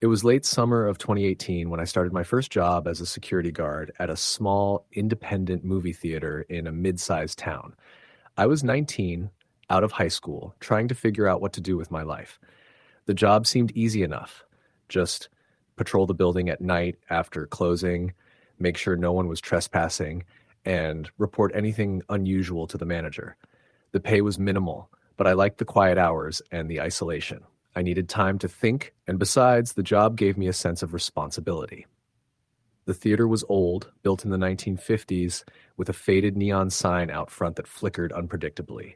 It was late summer of 2018 when I started my first job as a security guard at a small independent movie theater in a mid-sized town. I was 19, out of high school, trying to figure out what to do with my life. The job seemed easy enough. Just patrol the building at night after closing, make sure no one was trespassing, and report anything unusual to the manager. The pay was minimal, but I liked the quiet hours and the isolation. I needed time to think, and besides, the job gave me a sense of responsibility. The theater was old, built in the 1950s, with a faded neon sign out front that flickered unpredictably.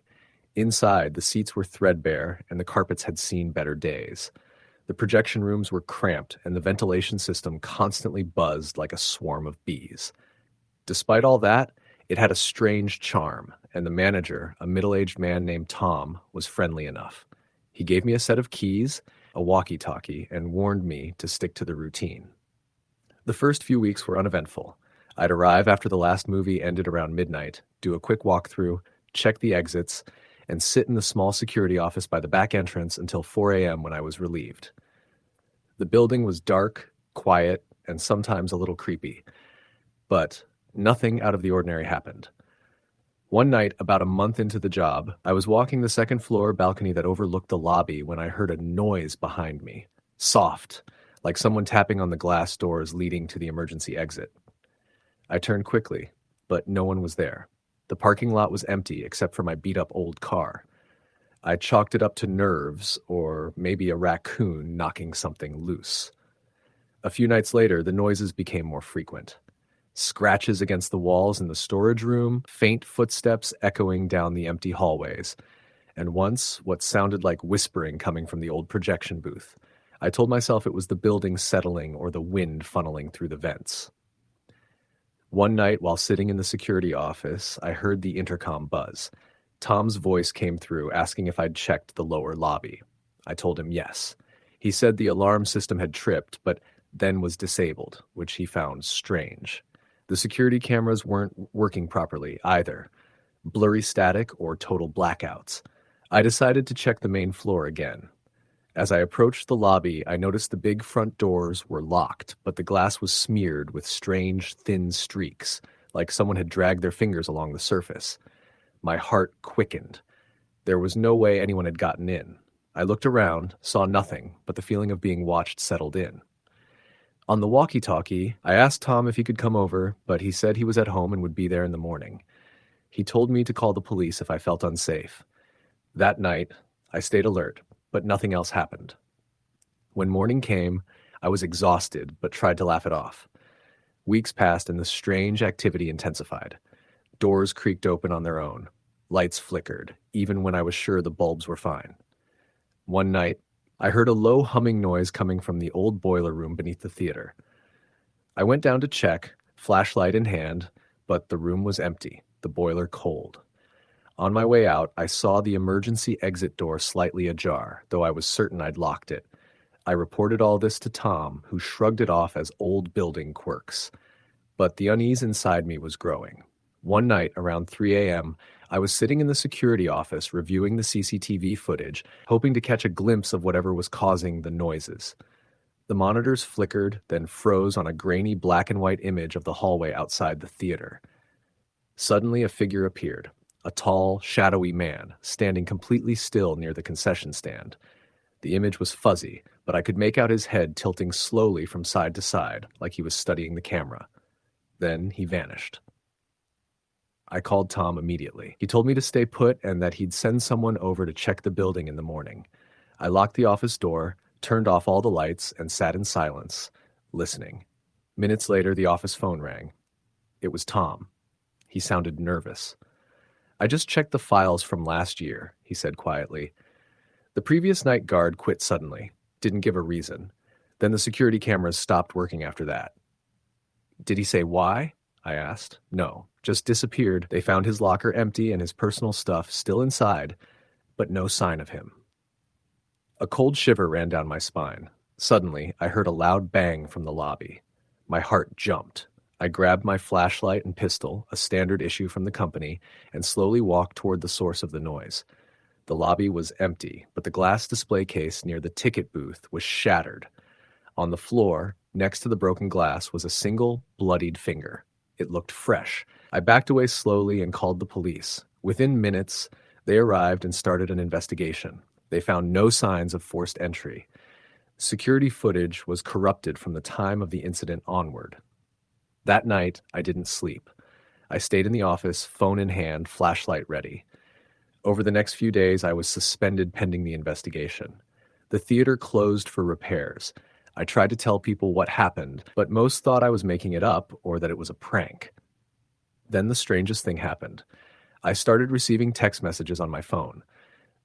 Inside, the seats were threadbare, and the carpets had seen better days. The projection rooms were cramped, and the ventilation system constantly buzzed like a swarm of bees. Despite all that, it had a strange charm, and the manager, a middle-aged man named Tom, was friendly enough. He gave me a set of keys, a walkie-talkie, and warned me to stick to the routine. The first few weeks were uneventful. I'd arrive after the last movie ended around midnight, do a quick walkthrough, check the exits, and sit in the small security office by the back entrance until 4 a.m. when I was relieved. The building was dark, quiet, and sometimes a little creepy. But nothing out of the ordinary happened. One night, about a month into the job, I was walking the second floor balcony that overlooked the lobby when I heard a noise behind me. Soft, like someone tapping on the glass doors leading to the emergency exit. I turned quickly, but no one was there. The parking lot was empty except for my beat-up old car. I chalked it up to nerves, or maybe a raccoon knocking something loose. A few nights later, the noises became more frequent. Scratches against the walls in the storage room, faint footsteps echoing down the empty hallways, and once what sounded like whispering coming from the old projection booth. I told myself it was the building settling or the wind funneling through the vents. One night, while sitting in the security office, I heard the intercom buzz. Tom's voice came through, asking if I'd checked the lower lobby. I told him yes. He said the alarm system had tripped, but then was disabled, which he found strange. The security cameras weren't working properly either. Blurry static or total blackouts. I decided to check the main floor again. As I approached the lobby, I noticed the big front doors were locked, but the glass was smeared with strange, thin streaks, like someone had dragged their fingers along the surface. My heart quickened. There was no way anyone had gotten in. I looked around, saw nothing, but the feeling of being watched settled in. On the walkie-talkie, I asked Tom if he could come over, but he said he was at home and would be there in the morning. He told me to call the police if I felt unsafe. That night, I stayed alert, but nothing else happened. When morning came, I was exhausted, but tried to laugh it off. Weeks passed and the strange activity intensified. Doors creaked open on their own. Lights flickered, even when I was sure the bulbs were fine. One night, I heard a low humming noise coming from the old boiler room beneath the theater. I went down to check, flashlight in hand, but the room was empty, the boiler cold. On my way out, I saw the emergency exit door slightly ajar, though I was certain I'd locked it. I reported all this to Tom, who shrugged it off as old building quirks. But the unease inside me was growing. One night, around 3 a.m., I was sitting in the security office reviewing the CCTV footage, hoping to catch a glimpse of whatever was causing the noises. The monitors flickered, then froze on a grainy black and white image of the hallway outside the theater. Suddenly, a figure appeared, a tall, shadowy man, standing completely still near the concession stand. The image was fuzzy, but I could make out his head tilting slowly from side to side, like he was studying the camera. Then he vanished. I called Tom immediately. He told me to stay put and that he'd send someone over to check the building in the morning. I locked the office door, turned off all the lights, and sat in silence, listening. Minutes later, the office phone rang. It was Tom. He sounded nervous. "I just checked the files from last year," he said quietly. "The previous night guard quit suddenly. Didn't give a reason. Then the security cameras stopped working after that." "Did he say why?" I asked. "No, just disappeared. They found his locker empty and his personal stuff still inside, but no sign of him." A cold shiver ran down my spine. Suddenly, I heard a loud bang from the lobby. My heart jumped. I grabbed my flashlight and pistol, a standard issue from the company, and slowly walked toward the source of the noise. The lobby was empty, but the glass display case near the ticket booth was shattered. On the floor, next to the broken glass, was a single, bloodied finger. It looked fresh. I backed away slowly and called the police. Within minutes, they arrived and started an investigation. They found no signs of forced entry. Security footage was corrupted from the time of the incident onward. That night, I didn't sleep. I stayed in the office, phone in hand, flashlight ready. Over the next few days, I was suspended pending the investigation. The theater closed for repairs. I tried to tell people what happened, but most thought I was making it up or that it was a prank. Then the strangest thing happened. I started receiving text messages on my phone.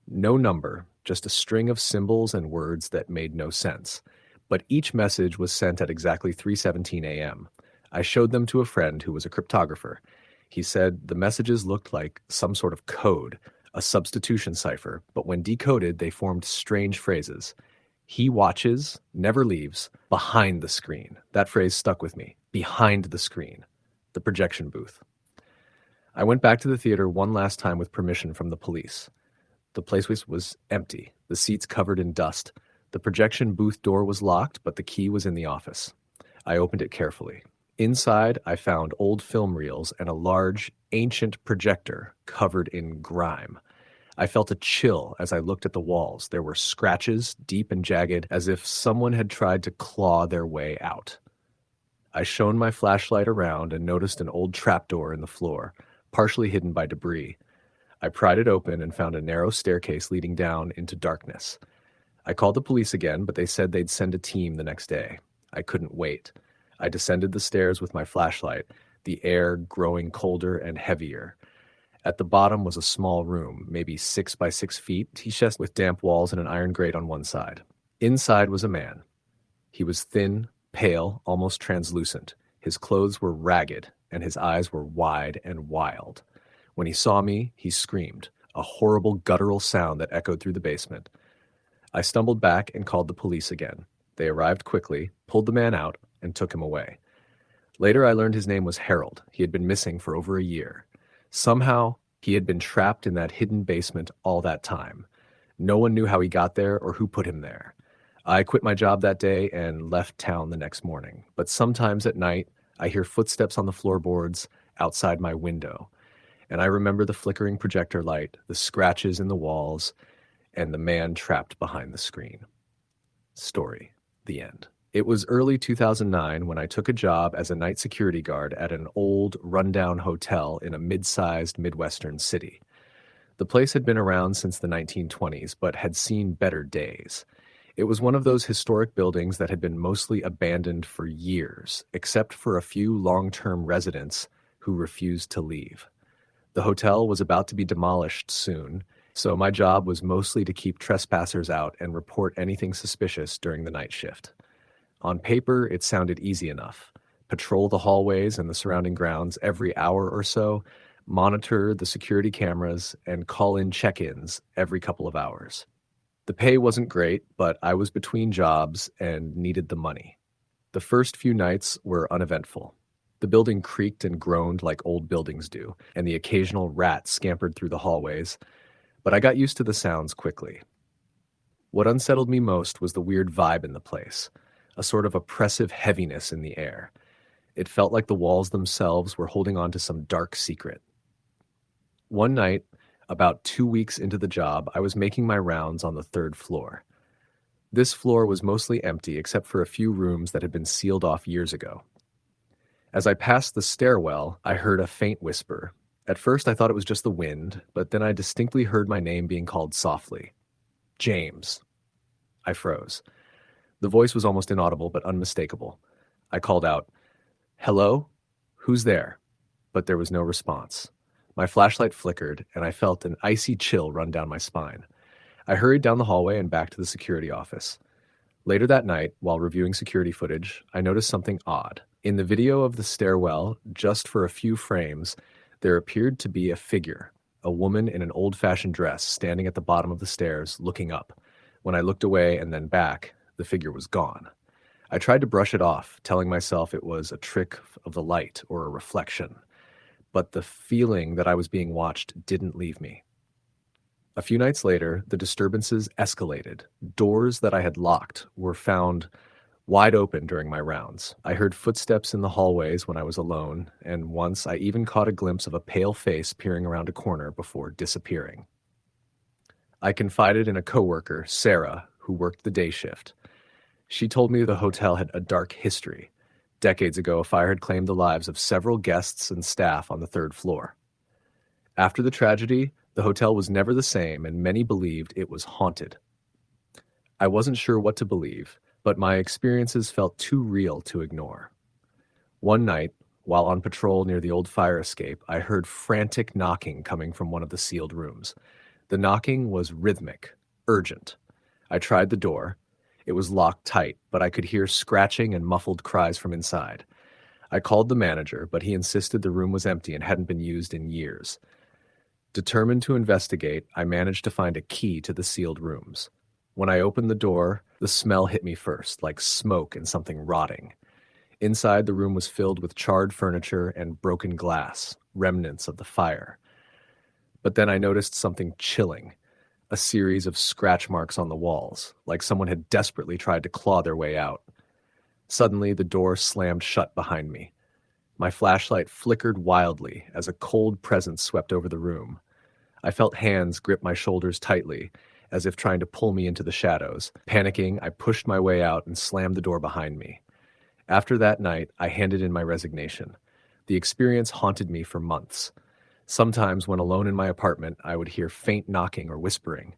No number, just a string of symbols and words that made no sense. But each message was sent at exactly 3:17 a.m. I showed them to a friend who was a cryptographer. He said the messages looked like some sort of code, a substitution cipher, but when decoded, they formed strange phrases. He watches, never leaves, behind the screen. That phrase stuck with me. Behind the screen. The projection booth. I went back to the theater one last time with permission from the police. The place was empty, the seats covered in dust. The projection booth door was locked, but the key was in the office. I opened it carefully. Inside, I found old film reels and a large, ancient projector covered in grime. I felt a chill as I looked at the walls. There were scratches, deep and jagged, as if someone had tried to claw their way out. I shone my flashlight around and noticed an old trapdoor in the floor, partially hidden by debris. I pried it open and found a narrow staircase leading down into darkness. I called the police again, but they said they'd send a team the next day. I couldn't wait. I descended the stairs with my flashlight, the air growing colder and heavier. At the bottom was a small room, maybe 6 by 6 feet, T-chest with damp walls and an iron grate on one side. Inside was a man. He was thin, pale, almost translucent. His clothes were ragged, and his eyes were wide and wild. When he saw me, he screamed, a horrible guttural sound that echoed through the basement. I stumbled back and called the police again. They arrived quickly, pulled the man out, and took him away. Later, I learned his name was Harold. He had been missing for over a year. Somehow, he had been trapped in that hidden basement all that time. No one knew how he got there or who put him there. I quit my job that day and left town the next morning. But sometimes at night, I hear footsteps on the floorboards outside my window. And I remember the flickering projector light, the scratches in the walls, and the man trapped behind the screen. Story. The end. It was early 2009 when I took a job as a night security guard at an old, rundown hotel in a mid-sized Midwestern city. The place had been around since the 1920s, but had seen better days. It was one of those historic buildings that had been mostly abandoned for years, except for a few long-term residents who refused to leave. The hotel was about to be demolished soon, so my job was mostly to keep trespassers out and report anything suspicious during the night shift. On paper, it sounded easy enough. Patrol the hallways and the surrounding grounds every hour or so, monitor the security cameras, and call in check-ins every couple of hours. The pay wasn't great, but I was between jobs and needed the money. The first few nights were uneventful. The building creaked and groaned like old buildings do, and the occasional rat scampered through the hallways, but I got used to the sounds quickly. What unsettled me most was the weird vibe in the place, a sort of oppressive heaviness in the air. It felt like the walls themselves were holding on to some dark secret. One night, about 2 weeks into the job, I was making my rounds on the 3rd floor. This floor was mostly empty except for a few rooms that had been sealed off years ago. As I passed the stairwell, I heard a faint whisper. At first, I thought it was just the wind, but then I distinctly heard my name being called softly. James. I froze. The voice was almost inaudible, but unmistakable. I called out, "Hello? Who's there?" But there was no response. My flashlight flickered, and I felt an icy chill run down my spine. I hurried down the hallway and back to the security office. Later that night, while reviewing security footage, I noticed something odd. In the video of the stairwell, just for a few frames, there appeared to be a figure, a woman in an old-fashioned dress standing at the bottom of the stairs, looking up. When I looked away and then back, the figure was gone. I tried to brush it off, telling myself it was a trick of the light or a reflection. But the feeling that I was being watched didn't leave me. A few nights later, the disturbances escalated. Doors that I had locked were found wide open during my rounds. I heard footsteps in the hallways when I was alone, and once I even caught a glimpse of a pale face peering around a corner before disappearing. I confided in a coworker, Sarah, who worked the day shift. She told me the hotel had a dark history. Decades ago, a fire had claimed the lives of several guests and staff on the third floor. After the tragedy, the hotel was never the same, and many believed it was haunted. I wasn't sure what to believe, but my experiences felt too real to ignore. One night, while on patrol near the old fire escape, I heard frantic knocking coming from one of the sealed rooms. The knocking was rhythmic, urgent. I tried the door. It was locked tight, but I could hear scratching and muffled cries from inside. I called the manager, but he insisted the room was empty and hadn't been used in years. Determined to investigate, I managed to find a key to the sealed rooms. When I opened the door, the smell hit me first, like smoke and something rotting. Inside, the room was filled with charred furniture and broken glass, remnants of the fire. But then I noticed something chilling, a series of scratch marks on the walls, like someone had desperately tried to claw their way out. Suddenly, the door slammed shut behind me. My flashlight flickered wildly as a cold presence swept over the room. I felt hands grip my shoulders tightly, as if trying to pull me into the shadows. Panicking, I pushed my way out and slammed the door behind me. After that night, I handed in my resignation. The experience haunted me for months. Sometimes, when alone in my apartment, I would hear faint knocking or whispering.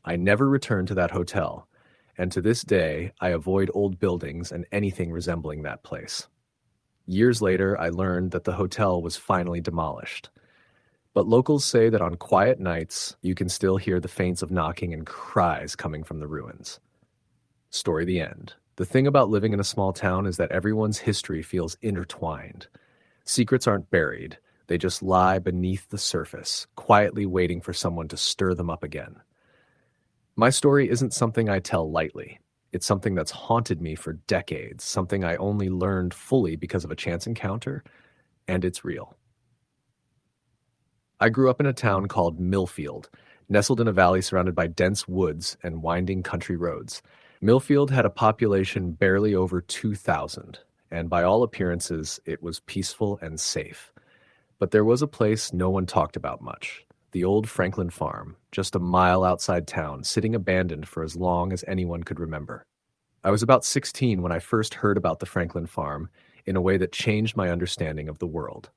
I never returned to that hotel, and to this day, I avoid old buildings and anything resembling that place. Years later, I learned that the hotel was finally demolished. But locals say that on quiet nights, you can still hear the feints of knocking and cries coming from the ruins. Story the end. The thing about living in a small town is that everyone's history feels intertwined. Secrets aren't buried, they just lie beneath the surface, quietly waiting for someone to stir them up again. My story isn't something I tell lightly. It's something that's haunted me for decades, something I only learned fully because of a chance encounter, and it's real. I grew up in a town called Millfield, nestled in a valley surrounded by dense woods and winding country roads. Millfield had a population barely over 2,000, and by all appearances, it was peaceful and safe. But there was a place no one talked about much, the old Franklin farm, just a mile outside town, sitting abandoned for as long as anyone could remember. I was about 16 when I first heard about the Franklin farm in a way that changed my understanding of the world.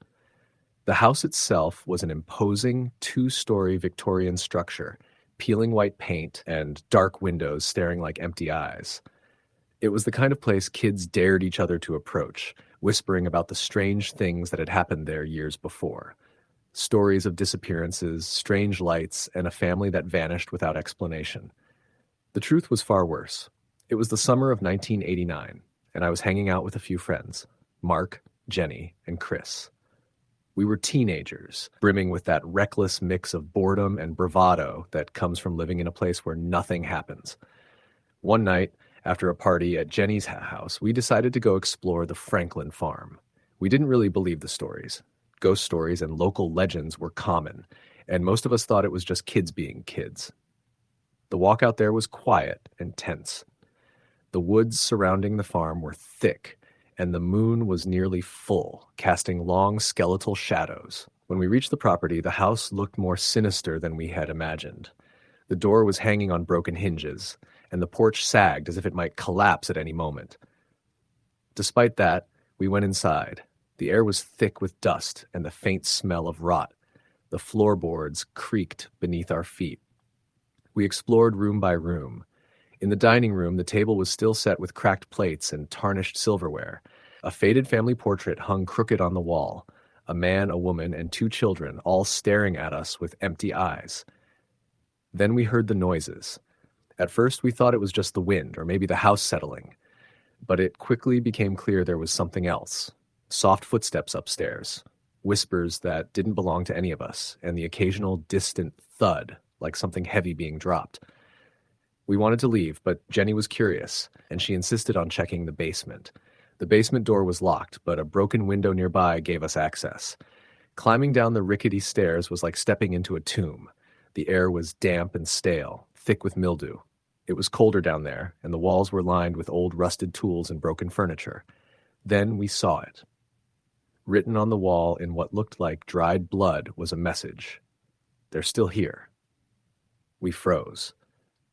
The house itself was an imposing two-story Victorian structure, peeling white paint and dark windows staring like empty eyes. It was the kind of place kids dared each other to approach, whispering about the strange things that had happened there years before. Stories of disappearances, strange lights, and a family that vanished without explanation. The truth was far worse. It was the summer of 1989, and I was hanging out with a few friends, Mark, Jenny, and Chris. We were teenagers, brimming with that reckless mix of boredom and bravado that comes from living in a place where nothing happens. One night, after a party at Jenny's house, we decided to go explore the Franklin farm. We didn't really believe the stories. Ghost stories and local legends were common, and most of us thought it was just kids being kids. The walk out there was quiet and tense. The woods surrounding the farm were thick, and the moon was nearly full, casting long skeletal shadows. When we reached the property, the house looked more sinister than we had imagined. The door was hanging on broken hinges, and the porch sagged as if it might collapse at any moment. Despite that, we went inside. The air was thick with dust and the faint smell of rot. The floorboards creaked beneath our feet. We explored room by room. In the dining room, the table was still set with cracked plates and tarnished silverware. A faded family portrait hung crooked on the wall. A man, a woman, and two children, all staring at us with empty eyes. Then we heard the noises. At first, we thought it was just the wind, or maybe the house settling. But it quickly became clear there was something else. Soft footsteps upstairs, whispers that didn't belong to any of us, and the occasional distant thud, like something heavy being dropped. We wanted to leave, but Jenny was curious, and she insisted on checking the basement. The basement door was locked, but a broken window nearby gave us access. Climbing down the rickety stairs was like stepping into a tomb. The air was damp and stale, thick with mildew. It was colder down there, and the walls were lined with old rusted tools and broken furniture. Then we saw it. Written on the wall in what looked like dried blood was a message. They're still here. We froze.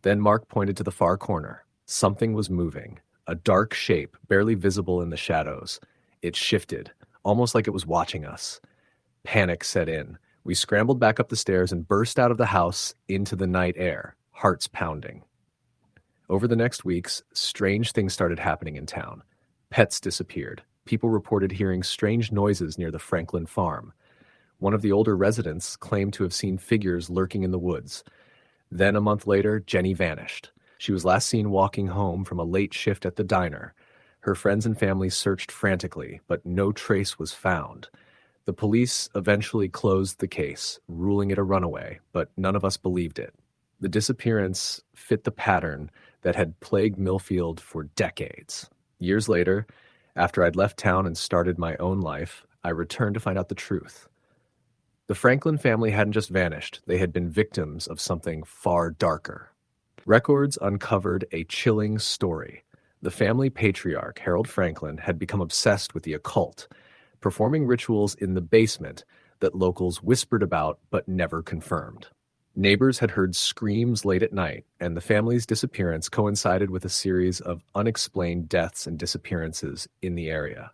Then Mark pointed to the far corner. Something was moving, a dark shape barely visible in the shadows. It shifted, almost like it was watching us. Panic set in. We scrambled back up the stairs and burst out of the house into the night air, hearts pounding. Over the next weeks, strange things started happening in town. Pets disappeared. People reported hearing strange noises near the Franklin farm. One of the older residents claimed to have seen figures lurking in the woods. Then a month later, Jenny vanished. She was last seen walking home from a late shift at the diner. Her friends and family searched frantically, but no trace was found. The police eventually closed the case, ruling it a runaway, but none of us believed it. The disappearance fit the pattern that had plagued Millfield for decades. Years later, after I'd left town and started my own life, I returned to find out the truth. The Franklin family hadn't just vanished, they had been victims of something far darker. Records uncovered a chilling story. The family patriarch, Harold Franklin, had become obsessed with the occult, performing rituals in the basement that locals whispered about but never confirmed. Neighbors had heard screams late at night, and the family's disappearance coincided with a series of unexplained deaths and disappearances in the area.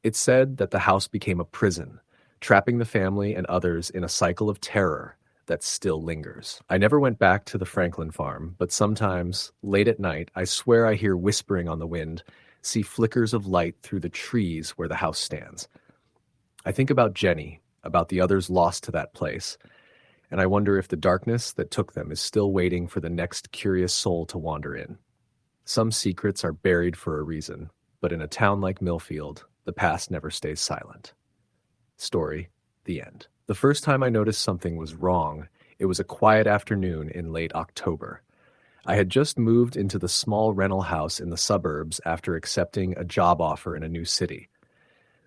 It's said that the house became a prison, trapping the family and others in a cycle of terror that still lingers. I never went back to the Franklin farm, but sometimes, late at night, I swear I hear whispering on the wind, see flickers of light through the trees where the house stands. I think about Jenny, about the others lost to that place, and I wonder if the darkness that took them is still waiting for the next curious soul to wander in. Some secrets are buried for a reason, but in a town like Millfield, the past never stays silent. Story, the end. The first time I noticed something was wrong, it was a quiet afternoon in late October. I had just moved into the small rental house in the suburbs after accepting a job offer in a new city.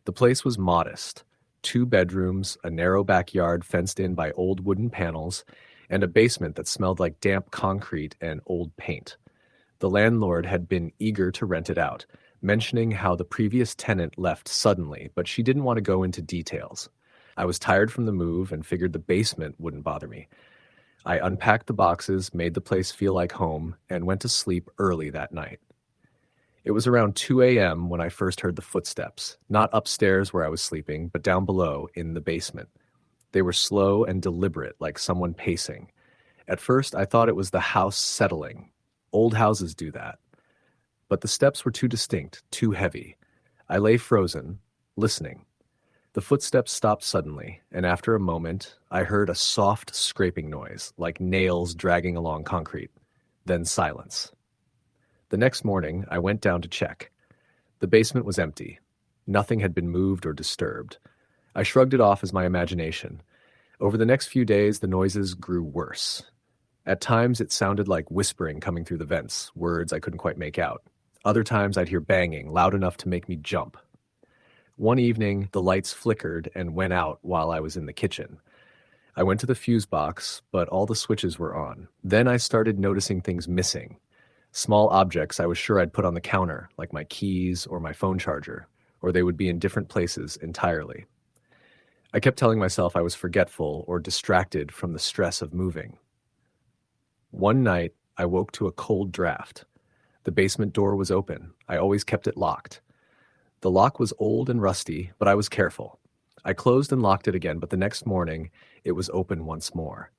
The place was modest. 2 bedrooms, a narrow backyard fenced in by old wooden panels, and a basement that smelled like damp concrete and old paint. The landlord had been eager to rent it out, mentioning how the previous tenant left suddenly, but she didn't want to go into details. I was tired from the move and figured the basement wouldn't bother me. I unpacked the boxes, made the place feel like home, and went to sleep early that night. It was around 2 a.m. when I first heard the footsteps, not upstairs where I was sleeping, but down below in the basement. They were slow and deliberate, like someone pacing. At first, I thought it was the house settling. Old houses do that. But the steps were too distinct, too heavy. I lay frozen, listening. The footsteps stopped suddenly, and after a moment, I heard a soft scraping noise, like nails dragging along concrete. Then silence. The next morning, I went down to check. The basement was empty. Nothing had been moved or disturbed. I shrugged it off as my imagination. Over the next few days, the noises grew worse. At times, it sounded like whispering coming through the vents, words I couldn't quite make out. Other times, I'd hear banging, loud enough to make me jump. One evening, the lights flickered and went out while I was in the kitchen. I went to the fuse box, but all the switches were on. Then I started noticing things missing. Small objects I was sure I'd put on the counter, like my keys or my phone charger, or they would be in different places entirely. I kept telling myself I was forgetful or distracted from the stress of moving. One night, I woke to a cold draft. The basement door was open. I always kept it locked. The lock was old and rusty, but I was careful. I closed and locked it again, but the next morning, it was open once more.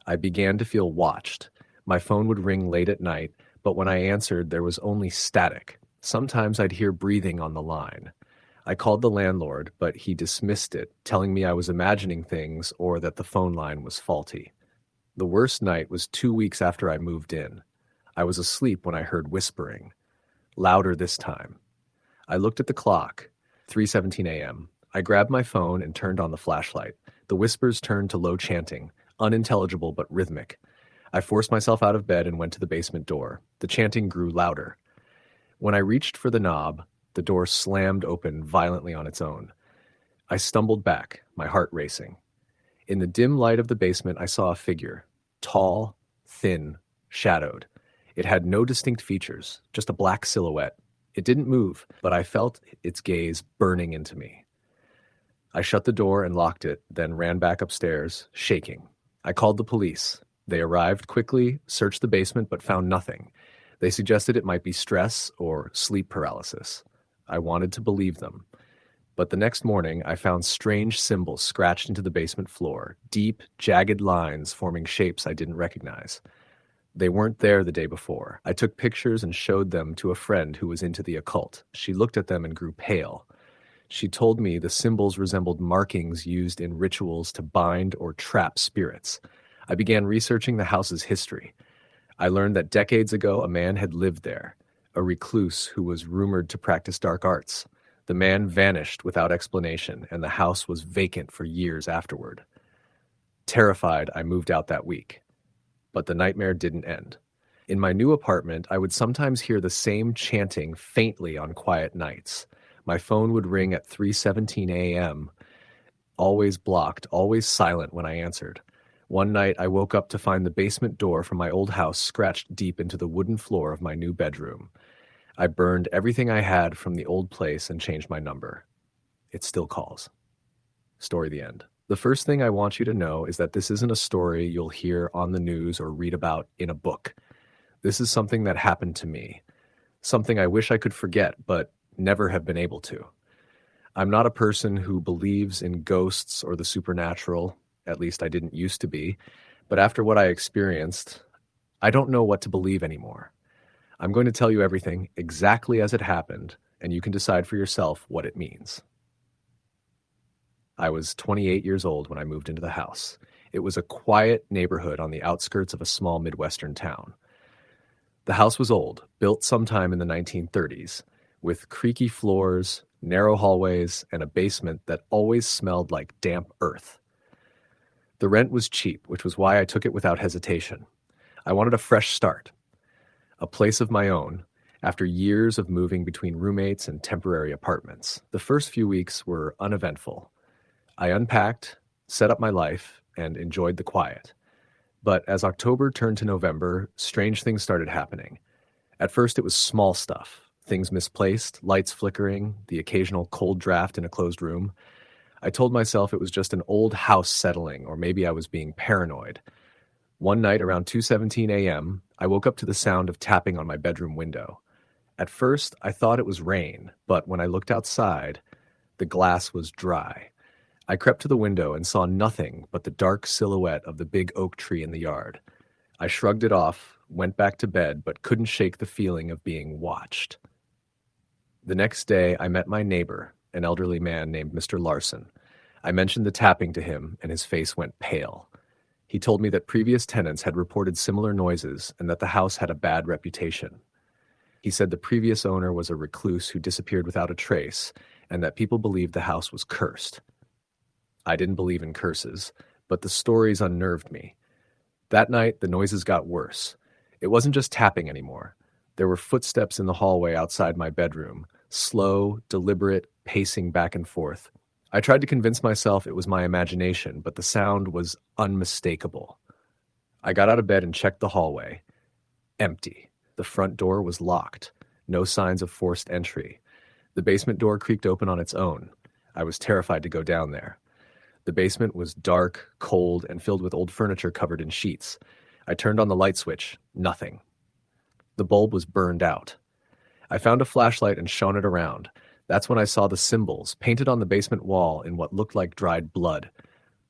I began to feel watched. My phone would ring late at night, but when I answered, there was only static. Sometimes I'd hear breathing on the line. I called the landlord, but he dismissed it, telling me I was imagining things or that the phone line was faulty. The worst night was 2 weeks after I moved in. I was asleep when I heard whispering. Louder this time. I looked at the clock, 3:17 a.m. I grabbed my phone and turned on the flashlight. The whispers turned to low chanting, unintelligible but rhythmic. I forced myself out of bed and went to the basement door. The chanting grew louder. When I reached for the knob, the door slammed open violently on its own. I stumbled back, my heart racing. In the dim light of the basement, I saw a figure, tall, thin, shadowed. It had no distinct features, just a black silhouette. It didn't move, but I felt its gaze burning into me. I shut the door and locked it, then ran back upstairs, shaking. I called the police. They arrived quickly, searched the basement, but found nothing. They suggested it might be stress or sleep paralysis. I wanted to believe them. But the next morning, I found strange symbols scratched into the basement floor, deep, jagged lines forming shapes I didn't recognize. They weren't there the day before. I took pictures and showed them to a friend who was into the occult. She looked at them and grew pale. She told me the symbols resembled markings used in rituals to bind or trap spirits. I began researching the house's history. I learned that decades ago a man had lived there, a recluse who was rumored to practice dark arts. The man vanished without explanation, and the house was vacant for years afterward. Terrified, I moved out that week. But the nightmare didn't end. In my new apartment, I would sometimes hear the same chanting faintly on quiet nights. My phone would ring at 3:17 a.m., always blocked, always silent when I answered. One night, I woke up to find the basement door from my old house scratched deep into the wooden floor of my new bedroom. I burned everything I had from the old place and changed my number. It still calls. Story the end. The first thing I want you to know is that this isn't a story you'll hear on the news or read about in a book. This is something that happened to me. Something I wish I could forget, but never have been able to. I'm not a person who believes in ghosts or the supernatural. At least I didn't used to be. But after what I experienced, I don't know what to believe anymore. I'm going to tell you everything exactly as it happened, and you can decide for yourself what it means. I was 28 years old when I moved into the house. It was a quiet neighborhood on the outskirts of a small Midwestern town. The house was old, built sometime in the 1930s, with creaky floors, narrow hallways, and a basement that always smelled like damp earth. The rent was cheap, which was why I took it without hesitation. I wanted a fresh start, a place of my own, after years of moving between roommates and temporary apartments. The first few weeks were uneventful. I unpacked, set up my life, and enjoyed the quiet. But as October turned to November, strange things started happening. At first it was small stuff, things misplaced, lights flickering, the occasional cold draft in a closed room. I told myself it was just an old house settling, or maybe I was being paranoid. One night around 2:17 a.m., I woke up to the sound of tapping on my bedroom window. At first, I thought it was rain, but when I looked outside, the glass was dry. I crept to the window and saw nothing but the dark silhouette of the big oak tree in the yard. I shrugged it off, went back to bed, but couldn't shake the feeling of being watched. The next day, I met my neighbor, an elderly man named Mr. Larson. I mentioned the tapping to him, and his face went pale. He told me that previous tenants had reported similar noises and that the house had a bad reputation. He said the previous owner was a recluse who disappeared without a trace, and that people believed the house was cursed. I didn't believe in curses, but the stories unnerved me. That night, the noises got worse. It wasn't just tapping anymore. There were footsteps in the hallway outside my bedroom, slow, deliberate, pacing back and forth. I tried to convince myself it was my imagination, but the sound was unmistakable. I got out of bed and checked the hallway. Empty. The front door was locked. No signs of forced entry. The basement door creaked open on its own. I was terrified to go down there. The basement was dark, cold, and filled with old furniture covered in sheets. I turned on the light switch. Nothing. The bulb was burned out. I found a flashlight and shone it around. That's when I saw the symbols painted on the basement wall in what looked like dried blood.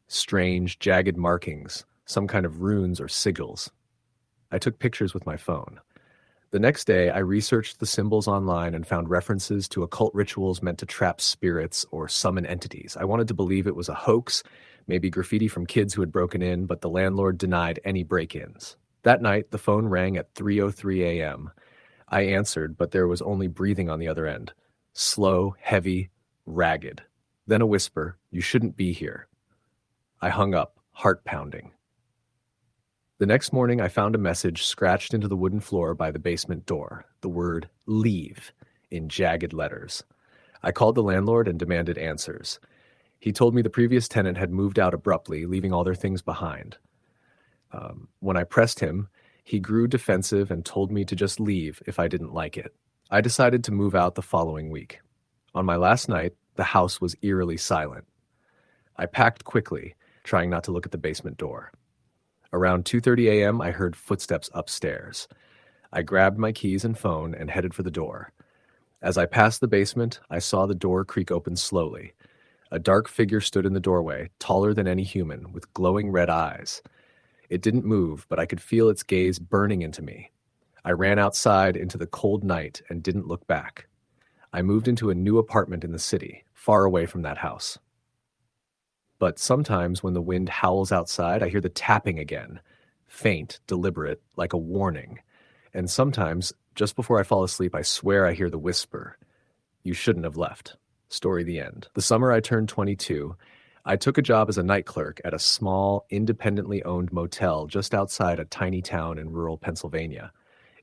Strange, jagged markings, some kind of runes or sigils. I took pictures with my phone. The next day, I researched the symbols online and found references to occult rituals meant to trap spirits or summon entities. I wanted to believe it was a hoax, maybe graffiti from kids who had broken in, but the landlord denied any break-ins. That night, the phone rang at 3:03 a.m. I answered, but there was only breathing on the other end. Slow, heavy, ragged. Then a whisper, "You shouldn't be here." I hung up, heart pounding. The next morning, I found a message scratched into the wooden floor by the basement door, the word "leave" in jagged letters. I called the landlord and demanded answers. He told me the previous tenant had moved out abruptly, leaving all their things behind. When I pressed him, He grew defensive and told me to just leave if I didn't like it. I decided to move out the following week. On my last night, the house was eerily silent. I packed quickly, trying not to look at the basement door. Around 2:30 a.m., I heard footsteps upstairs. I grabbed my keys and phone and headed for the door. As I passed the basement, I saw the door creak open slowly. A dark figure stood in the doorway, taller than any human, with glowing red eyes. It didn't move, but I could feel its gaze burning into me. I ran outside into the cold night and didn't look back. I moved into a new apartment in the city, far away from that house. But sometimes when the wind howls outside, I hear the tapping again, faint, deliberate, like a warning. And sometimes, just before I fall asleep, I swear I hear the whisper, "You shouldn't have left." Story the end. The summer I turned 22, I took a job as a night clerk at a small, independently owned motel just outside a tiny town in rural Pennsylvania.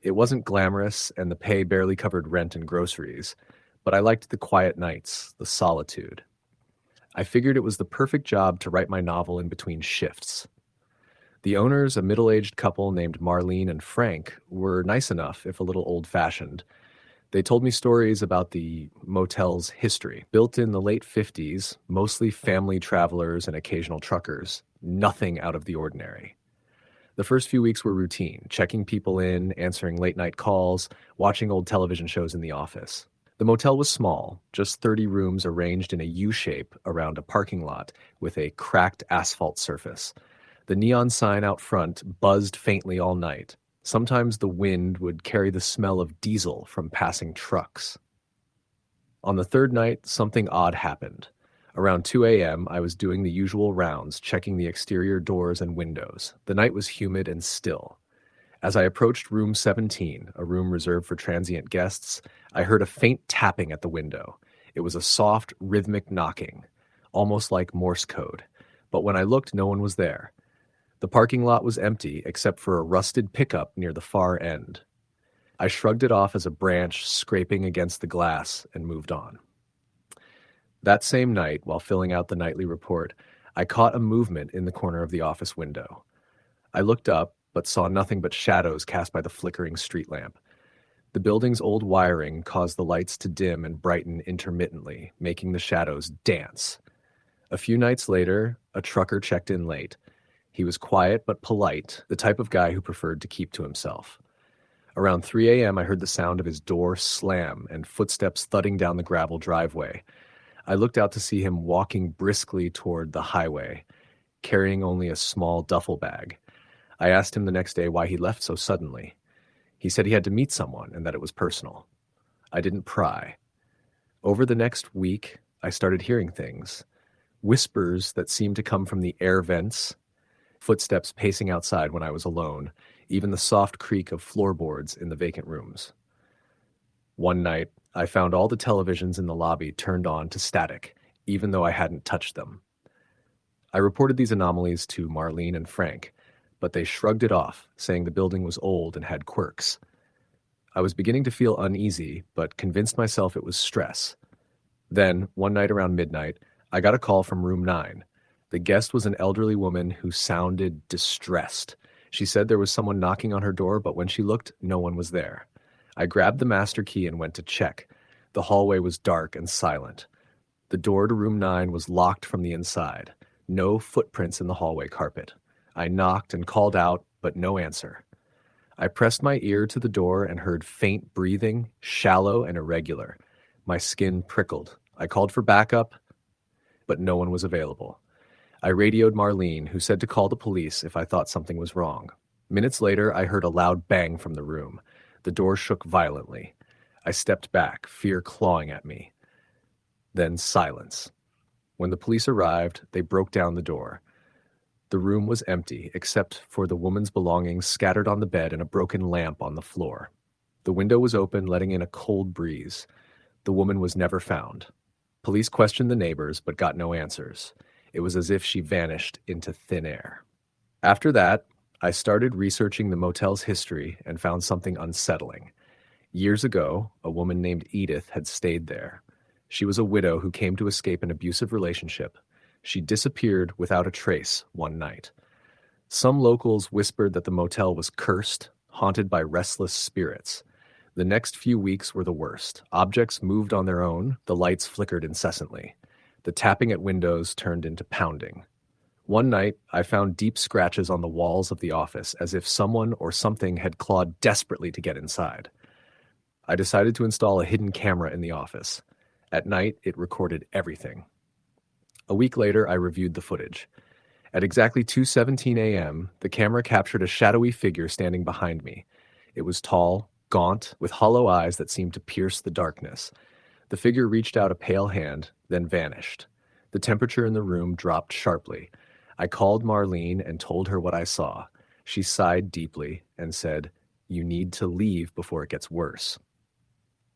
It wasn't glamorous, and the pay barely covered rent and groceries, but I liked the quiet nights, the solitude. I figured it was the perfect job to write my novel in between shifts. The owners, a middle-aged couple named Marlene and Frank, were nice enough, if a little old-fashioned. They told me stories about the motel's history. Built in the late 50s, mostly family travelers and occasional truckers. Nothing out of the ordinary. The first few weeks were routine, checking people in, answering late-night calls, watching old television shows in the office. The motel was small, just 30 rooms arranged in a U-shape around a parking lot with a cracked asphalt surface. The neon sign out front buzzed faintly all night. Sometimes the wind would carry the smell of diesel from passing trucks. On the third night, something odd happened. Around 2 a.m., I was doing the usual rounds, checking the exterior doors and windows. The night was humid and still. As I approached room 17, a room reserved for transient guests, I heard a faint tapping at the window. It was a soft, rhythmic knocking, almost like Morse code. But when I looked, no one was there. The parking lot was empty except for a rusted pickup near the far end. I shrugged it off as a branch scraping against the glass and moved on. That same night, while filling out the nightly report, I caught a movement in the corner of the office window. I looked up, but saw nothing but shadows cast by the flickering street lamp. The building's old wiring caused the lights to dim and brighten intermittently, making the shadows dance. A few nights later, a trucker checked in late. He was quiet but polite, the type of guy who preferred to keep to himself. Around 3 a.m., I heard the sound of his door slam and footsteps thudding down the gravel driveway. I looked out to see him walking briskly toward the highway, carrying only a small duffel bag. I asked him the next day why he left so suddenly. He said he had to meet someone and that it was personal. I didn't pry. Over the next week, I started hearing things. Whispers that seemed to come from the air vents, footsteps pacing outside when I was alone, even the soft creak of floorboards in the vacant rooms. One night, I found all the televisions in the lobby turned on to static, even though I hadn't touched them. I reported these anomalies to Marlene and Frank, but they shrugged it off, saying the building was old and had quirks. I was beginning to feel uneasy, but convinced myself it was stress. Then, one night around midnight, I got a call from room 9. The guest was an elderly woman who sounded distressed. She said there was someone knocking on her door, but when she looked, no one was there. I grabbed the master key and went to check. The hallway was dark and silent. The door to room 9 was locked from the inside. No footprints in the hallway carpet. I knocked and called out, but no answer. I pressed my ear to the door and heard faint breathing, shallow and irregular. My skin prickled. I called for backup, but no one was available. I radioed Marlene, who said to call the police if I thought something was wrong. Minutes later, I heard a loud bang from the room. The door shook violently. I stepped back, fear clawing at me. Then silence. When the police arrived, they broke down the door. The room was empty, except for the woman's belongings scattered on the bed and a broken lamp on the floor. The window was open, letting in a cold breeze. The woman was never found. Police questioned the neighbors, but got no answers. It was as if she vanished into thin air. After that, I started researching the motel's history and found something unsettling. Years ago, a woman named Edith had stayed there. She was a widow who came to escape an abusive relationship. She disappeared without a trace one night. Some locals whispered that the motel was cursed, haunted by restless spirits. The next few weeks were the worst. Objects moved on their own, the lights flickered incessantly. The tapping at windows turned into pounding. One night, I found deep scratches on the walls of the office, as if someone or something had clawed desperately to get inside. I decided to install a hidden camera in the office. At night, it recorded everything. A week later, I reviewed the footage. At exactly 2:17 a.m., the camera captured a shadowy figure standing behind me. It was tall, gaunt, with hollow eyes that seemed to pierce the darkness. The figure reached out a pale hand, then vanished. The temperature in the room dropped sharply. I called Marlene and told her what I saw. She sighed deeply and said, "You need to leave before it gets worse."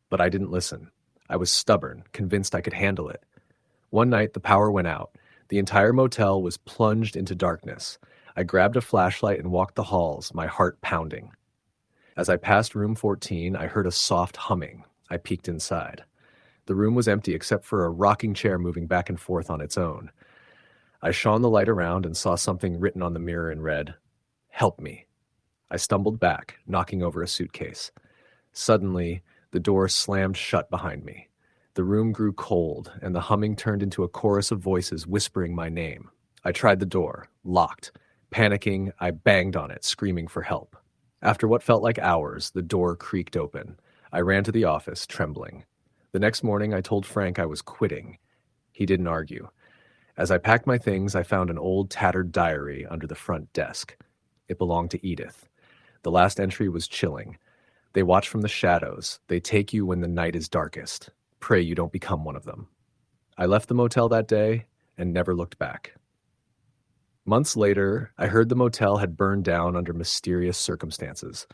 But I didn't listen. I was stubborn, convinced I could handle it. One night, the power went out. The entire motel was plunged into darkness. I grabbed a flashlight and walked the halls, my heart pounding. As I passed room 14, I heard a soft humming. I peeked inside. The room was empty except for a rocking chair moving back and forth on its own. I shone the light around and saw something written on the mirror in red. "Help me." I stumbled back, knocking over a suitcase. Suddenly, the door slammed shut behind me. The room grew cold, and the humming turned into a chorus of voices whispering my name. I tried the door, locked. Panicking, I banged on it, screaming for help. After what felt like hours, the door creaked open. I ran to the office, trembling. The next morning, I told Frank I was quitting. He didn't argue. As I packed my things, I found an old tattered diary under the front desk. It belonged to Edith. The last entry was chilling. "They watch from the shadows. They take you when the night is darkest. Pray you don't become one of them." I left the motel that day and never looked back. Months later, I heard the motel had burned down under mysterious circumstances.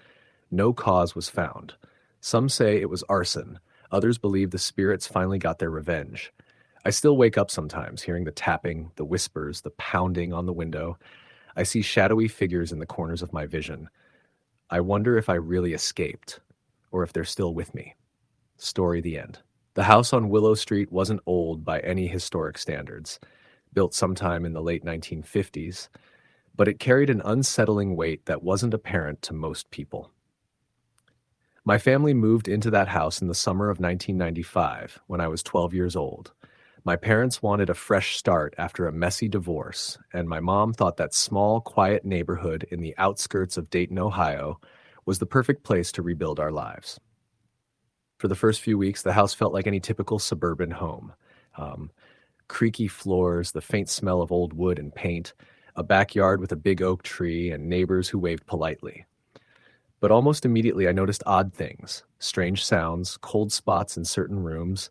No cause was found. Some say it was arson. Others believe the spirits finally got their revenge. I still wake up sometimes, hearing the tapping, the whispers, the pounding on the window. I see shadowy figures in the corners of my vision. I wonder if I really escaped, or if they're still with me. Story the end. The house on Willow Street wasn't old by any historic standards, built sometime in the late 1950s, but it carried an unsettling weight that wasn't apparent to most people. My family moved into that house in the summer of 1995, when I was 12 years old. My parents wanted a fresh start after a messy divorce, and my mom thought that small, quiet neighborhood in the outskirts of Dayton, Ohio, was the perfect place to rebuild our lives. For the first few weeks, the house felt like any typical suburban home. Creaky floors, the faint smell of old wood and paint, a backyard with a big oak tree, and neighbors who waved politely. But almost immediately I noticed odd things, strange sounds, cold spots in certain rooms,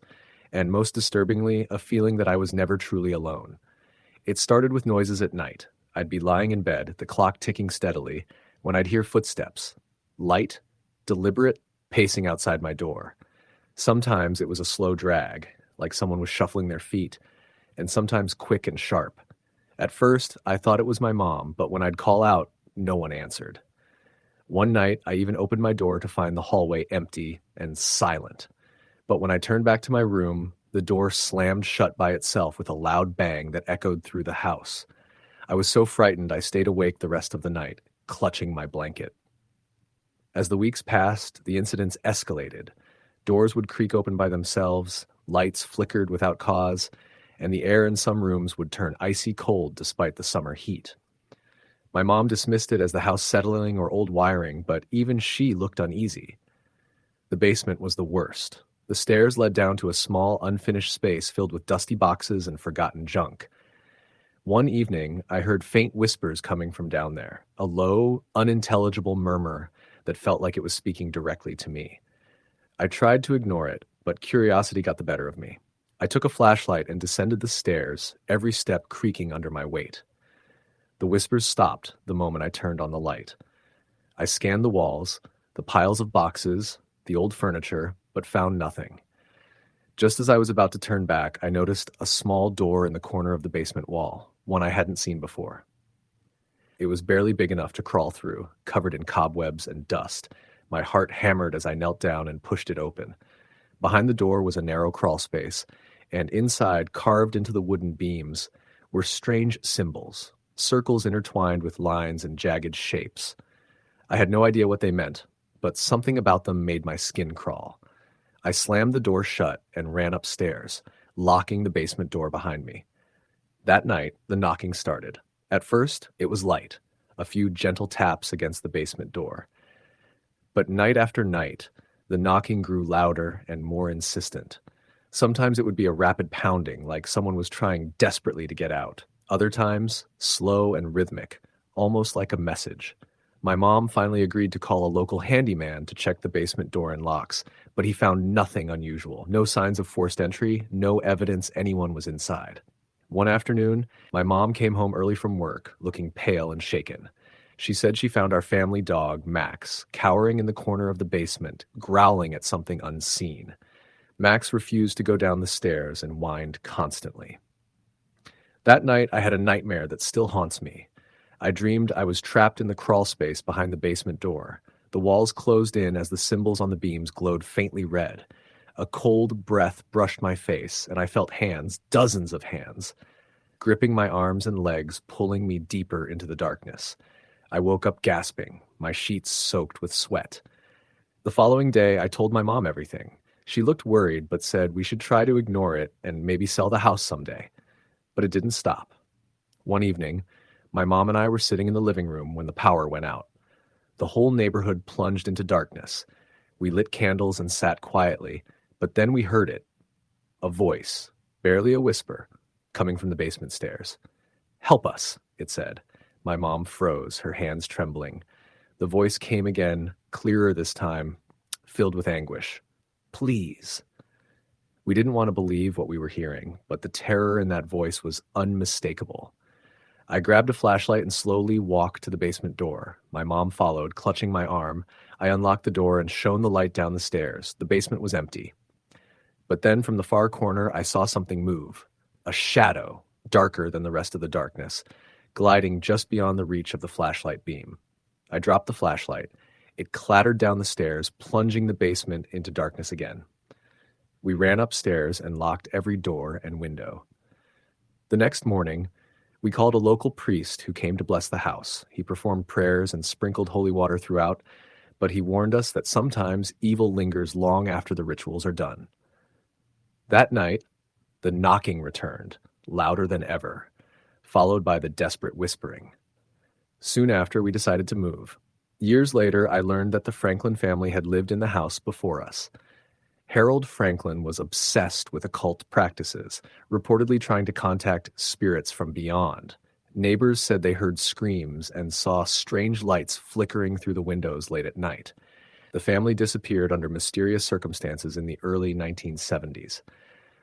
and most disturbingly, a feeling that I was never truly alone. It started with noises at night. I'd be lying in bed, the clock ticking steadily, when I'd hear footsteps. Light, deliberate, pacing outside my door. Sometimes it was a slow drag, like someone was shuffling their feet, and sometimes quick and sharp. At first, I thought it was my mom, but when I'd call out, no one answered. One night, I even opened my door to find the hallway empty and silent. But when I turned back to my room, the door slammed shut by itself with a loud bang that echoed through the house. I was so frightened I stayed awake the rest of the night, clutching my blanket. As the weeks passed, the incidents escalated. Doors would creak open by themselves, lights flickered without cause, and the air in some rooms would turn icy cold despite the summer heat. My mom dismissed it as the house settling or old wiring, but even she looked uneasy. The basement was the worst. The stairs led down to a small, unfinished space filled with dusty boxes and forgotten junk. One evening, I heard faint whispers coming from down there, a low, unintelligible murmur that felt like it was speaking directly to me. I tried to ignore it, but curiosity got the better of me. I took a flashlight and descended the stairs, every step creaking under my weight. The whispers stopped the moment I turned on the light. I scanned the walls, the piles of boxes, the old furniture, but found nothing. Just as I was about to turn back, I noticed a small door in the corner of the basement wall, one I hadn't seen before. It was barely big enough to crawl through, covered in cobwebs and dust. My heart hammered as I knelt down and pushed it open. Behind the door was a narrow crawl space, and inside, carved into the wooden beams, were strange symbols, circles intertwined with lines and jagged shapes. I had no idea what they meant, but something about them made my skin crawl. I slammed the door shut and ran upstairs, locking the basement door behind me. That night, the knocking started. At first, it was light, a few gentle taps against the basement door. But night after night, the knocking grew louder and more insistent. Sometimes it would be a rapid pounding, like someone was trying desperately to get out. Other times, slow and rhythmic, almost like a message. My mom finally agreed to call a local handyman to check the basement door and locks, but he found nothing unusual, no signs of forced entry, no evidence anyone was inside. One afternoon, my mom came home early from work, looking pale and shaken. She said she found our family dog, Max, cowering in the corner of the basement, growling at something unseen. Max refused to go down the stairs and whined constantly. That night, I had a nightmare that still haunts me. I dreamed I was trapped in the crawl space behind the basement door. The walls closed in as the symbols on the beams glowed faintly red. A cold breath brushed my face, and I felt hands, dozens of hands, gripping my arms and legs, pulling me deeper into the darkness. I woke up gasping, my sheets soaked with sweat. The following day, I told my mom everything. She looked worried, but said we should try to ignore it and maybe sell the house someday. But it didn't stop. One evening, my mom and I were sitting in the living room when the power went out. The whole neighborhood plunged into darkness. We lit candles and sat quietly, but then we heard it. A voice, barely a whisper, coming from the basement stairs. "Help us," it said. My mom froze, her hands trembling. The voice came again, clearer this time, filled with anguish. "Please." We didn't want to believe what we were hearing, but the terror in that voice was unmistakable. I grabbed a flashlight and slowly walked to the basement door. My mom followed, clutching my arm. I unlocked the door and shone the light down the stairs. The basement was empty. But then from the far corner, I saw something move. A shadow, darker than the rest of the darkness, gliding just beyond the reach of the flashlight beam. I dropped the flashlight. It clattered down the stairs, plunging the basement into darkness again. We ran upstairs and locked every door and window. The next morning, we called a local priest who came to bless the house. He performed prayers and sprinkled holy water throughout, but he warned us that sometimes evil lingers long after the rituals are done. That night, the knocking returned, louder than ever, followed by the desperate whispering. Soon after, we decided to move. Years later, I learned that the Franklin family had lived in the house before us. Harold Franklin was obsessed with occult practices, reportedly trying to contact spirits from beyond. Neighbors said they heard screams and saw strange lights flickering through the windows late at night. The family disappeared under mysterious circumstances in the early 1970s.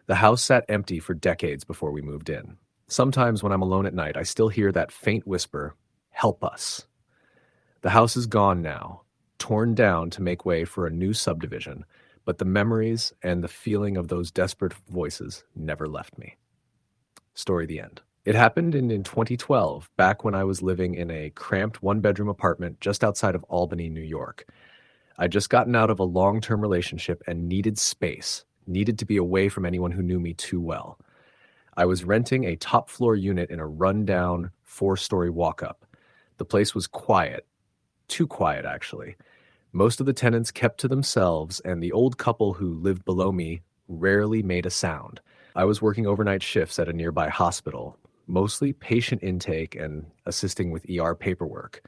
The house sat empty for decades before we moved in. Sometimes when I'm alone at night, I still hear that faint whisper, "Help us." The house is gone now, torn down to make way for a new subdivision, but the memories and the feeling of those desperate voices never left me. Story the end. It happened in 2012, back when I was living in a cramped one-bedroom apartment just outside of Albany, New York. I'd just gotten out of a long-term relationship and needed space, needed to be away from anyone who knew me too well. I was renting a top-floor unit in a run-down, 4-story walk-up. The place was quiet. Too quiet, actually. Most of the tenants kept to themselves, and the old couple who lived below me rarely made a sound. I was working overnight shifts at a nearby hospital, mostly patient intake and assisting with ER paperwork.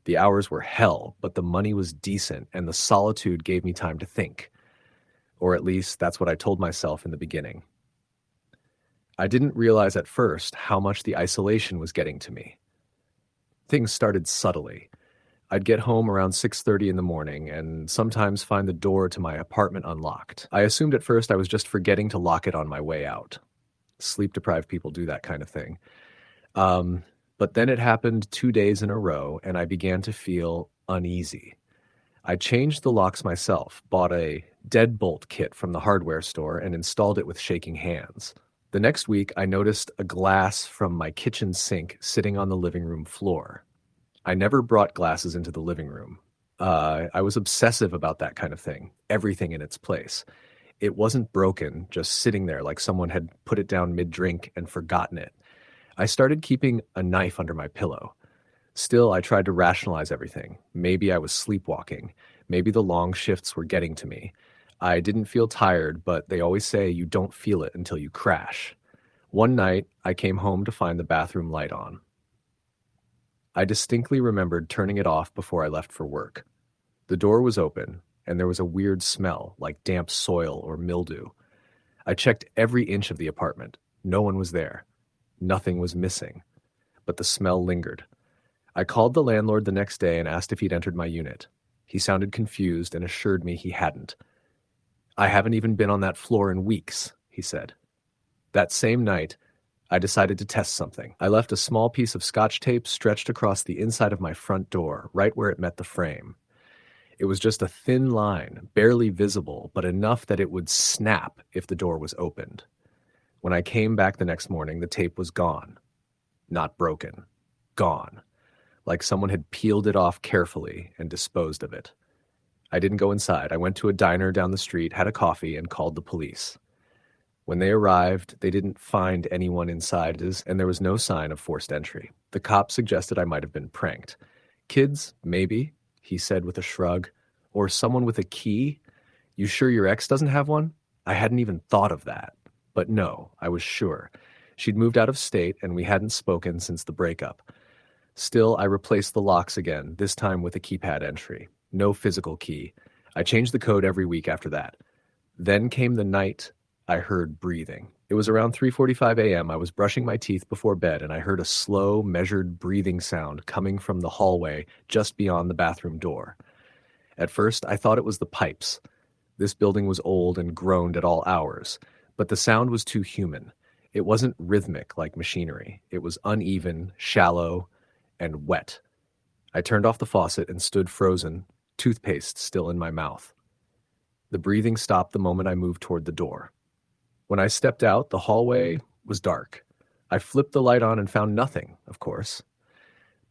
The hours were hell, but the money was decent, and the solitude gave me time to think. Or at least that's what I told myself in the beginning. I didn't realize at first how much the isolation was getting to me. Things started subtly. I'd get home around 6:30 in the morning and sometimes find the door to my apartment unlocked. I assumed at first I was just forgetting to lock it on my way out. Sleep-deprived people do that kind of thing. But then it happened 2 days in a row, and I began to feel uneasy. I changed the locks myself, bought a deadbolt kit from the hardware store, and installed it with shaking hands. The next week, I noticed a glass from my kitchen sink sitting on the living room floor. I never brought glasses into the living room. I was obsessive about that kind of thing, everything in its place. It wasn't broken, just sitting there like someone had put it down mid-drink and forgotten it. I started keeping a knife under my pillow. Still, I tried to rationalize everything. Maybe I was sleepwalking. Maybe the long shifts were getting to me. I didn't feel tired, but they always say you don't feel it until you crash. One night, I came home to find the bathroom light on. I distinctly remembered turning it off before I left for work. The door was open, and there was a weird smell, like damp soil or mildew. I checked every inch of the apartment. No one was there. Nothing was missing, but the smell lingered. I called the landlord the next day and asked if he'd entered my unit. He sounded confused and assured me he hadn't. "I haven't even been on that floor in weeks," he said. That same night, I decided to test something. I left a small piece of scotch tape stretched across the inside of my front door, right where it met the frame. It was just a thin line, barely visible, but enough that it would snap if the door was opened. When I came back the next morning, the tape was gone. Not broken. Gone. Like someone had peeled it off carefully and disposed of it. I didn't go inside. I went to a diner down the street, had a coffee, and called the police. When they arrived, they didn't find anyone inside, and there was no sign of forced entry. The cops suggested I might have been pranked. "Kids, maybe," he said with a shrug. "Or someone with a key? You sure your ex doesn't have one?" I hadn't even thought of that. But no, I was sure. She'd moved out of state, and we hadn't spoken since the breakup. Still, I replaced the locks again, this time with a keypad entry. No physical key. I changed the code every week after that. Then came the night I heard breathing. It was around 3:45 a.m. I was brushing my teeth before bed, and I heard a slow, measured breathing sound coming from the hallway just beyond the bathroom door. At first, I thought it was the pipes. This building was old and groaned at all hours, but the sound was too human. It wasn't rhythmic like machinery. It was uneven, shallow, and wet. I turned off the faucet and stood frozen, toothpaste still in my mouth. The breathing stopped the moment I moved toward the door. When I stepped out, the hallway was dark. I flipped the light on and found nothing, of course.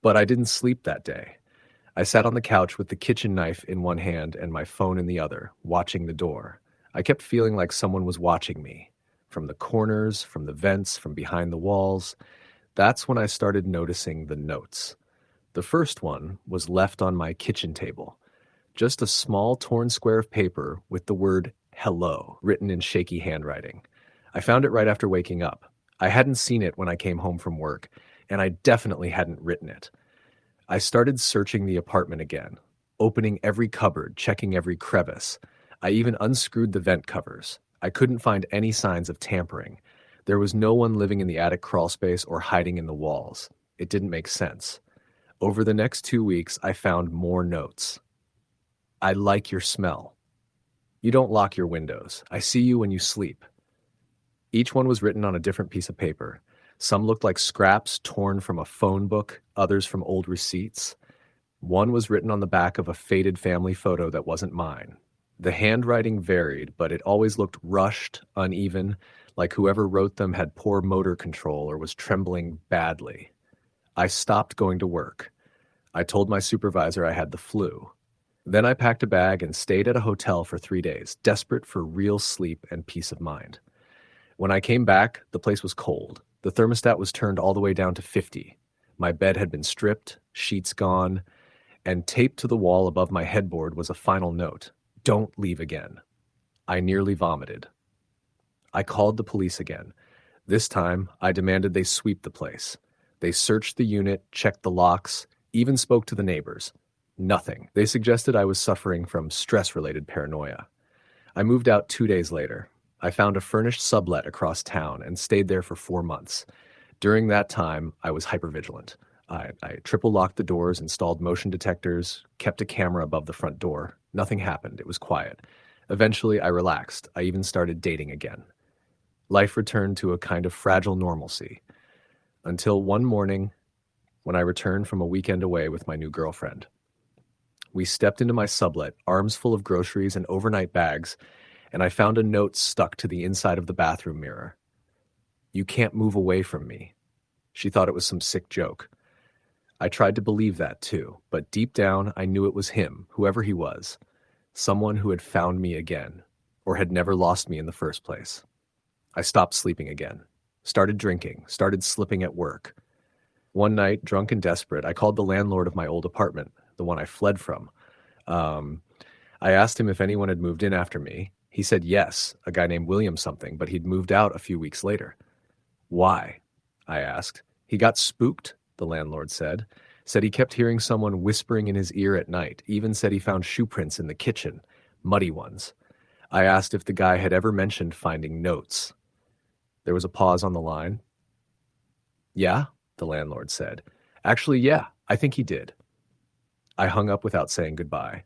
But I didn't sleep that day. I sat on the couch with the kitchen knife in one hand and my phone in the other, watching the door. I kept feeling like someone was watching me. From the corners, from the vents, from behind the walls. That's when I started noticing the notes. The first one was left on my kitchen table. Just a small torn square of paper with the word "hello" written in shaky handwriting. I found it right after waking up. I hadn't seen it when I came home from work, and I definitely hadn't written it. I started searching the apartment again, opening every cupboard, checking every crevice. I even unscrewed the vent covers. I couldn't find any signs of tampering. There was no one living in the attic crawlspace or hiding in the walls. It didn't make sense. Over the next 2 weeks, I found more notes. "I like your smell. You don't lock your windows. I see you when you sleep." Each one was written on a different piece of paper. Some looked like scraps torn from a phone book, others from old receipts. One was written on the back of a faded family photo that wasn't mine. The handwriting varied, but it always looked rushed, uneven, like whoever wrote them had poor motor control or was trembling badly. I stopped going to work. I told my supervisor I had the flu. Then I packed a bag and stayed at a hotel for 3 days, desperate for real sleep and peace of mind. When I came back, the place was cold. The thermostat was turned all the way down to 50. My bed had been stripped, sheets gone, and taped to the wall above my headboard was a final note: "Don't leave again." I nearly vomited. I called the police again. This time, I demanded they sweep the place. They searched the unit, checked the locks, even spoke to the neighbors. Nothing. They suggested I was suffering from stress-related paranoia. I moved out 2 days later. I found a furnished sublet across town and stayed there for 4 months. During that time, I was hypervigilant. I triple-locked the doors, installed motion detectors, kept a camera above the front door. Nothing happened. It was quiet. Eventually, I relaxed. I even started dating again. Life returned to a kind of fragile normalcy. Until one morning, when I returned from a weekend away with my new girlfriend. We stepped into my sublet, arms full of groceries and overnight bags, and I found a note stuck to the inside of the bathroom mirror. "You can't move away from me." She thought it was some sick joke. I tried to believe that too, but deep down I knew it was him, whoever he was, someone who had found me again, or had never lost me in the first place. I stopped sleeping again. started drinking, started slipping at work. One night, drunk and desperate, I called the landlord of my old apartment, the one I fled from. Um, I asked him if anyone had moved in after me. He said yes, a guy named William something, but he'd moved out a few weeks later. Why? I asked. He got spooked, the landlord said. Said he kept hearing someone whispering in his ear at night, even said he found shoe prints in the kitchen, muddy ones. I asked if the guy had ever mentioned finding notes. There was a pause on the line. Yeah, the landlord said. Actually, yeah, I think he did. I hung up without saying goodbye.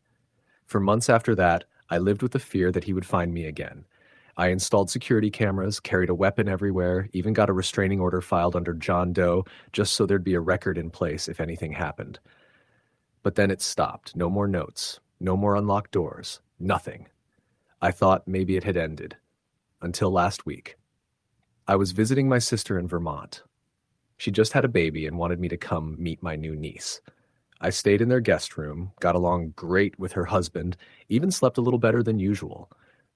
For months after that, I lived with the fear that he would find me again. I installed security cameras, carried a weapon everywhere, even got a restraining order filed under John Doe just so there'd be a record in place if anything happened. But then it stopped. No more notes. No more unlocked doors. Nothing. I thought maybe it had ended. Until last week. I was visiting my sister in Vermont. She just had a baby and wanted me to come meet my new niece. I stayed in their guest room, got along great with her husband, even slept a little better than usual.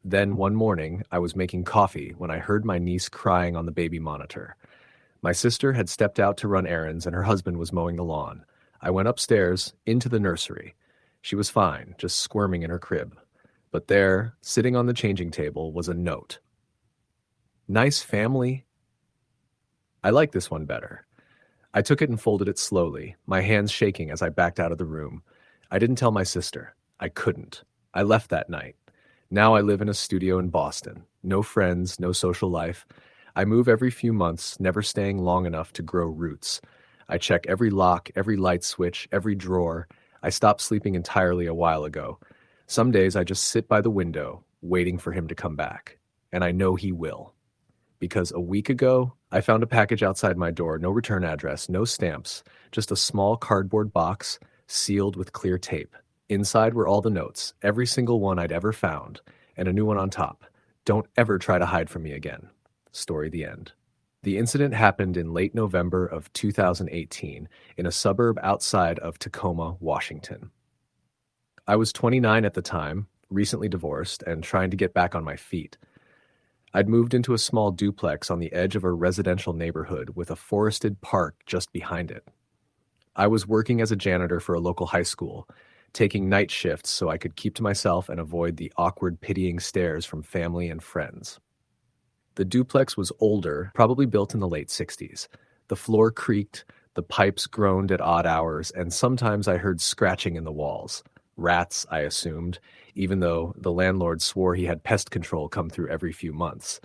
Then one morning, I was making coffee when I heard my niece crying on the baby monitor. My sister had stepped out to run errands and her husband was mowing the lawn. I went upstairs, into the nursery. She was fine, just squirming in her crib. But there, sitting on the changing table, was a note. Nice family. I like this one better. I took it and folded it slowly, my hands shaking as I backed out of the room. I didn't tell my sister. I couldn't. I left that night. Now I live in a studio in Boston. No friends, no social life. I move every few months, never staying long enough to grow roots. I check every lock, every light switch, every drawer. I stopped sleeping entirely a while ago. Some days I just sit by the window, waiting for him to come back. And I know he will. Because a week ago, I found a package outside my door, no return address, no stamps, just a small cardboard box sealed with clear tape. Inside were all the notes, every single one I'd ever found, and a new one on top. Don't ever try to hide from me again. Story the end. The incident happened in late November of 2018 in a suburb outside of Tacoma, Washington. I was 29 at the time, recently divorced, and trying to get back on my feet. I'd moved into a small duplex on the edge of a residential neighborhood with a forested park just behind it. I was working as a janitor for a local high school, taking night shifts so I could keep to myself and avoid the awkward, pitying stares from family and friends. The duplex was older, probably built in the late 60s. The floor creaked, the pipes groaned at odd hours, and sometimes I heard scratching in the walls. Rats, I assumed, even though the landlord swore he had pest control come through every few months.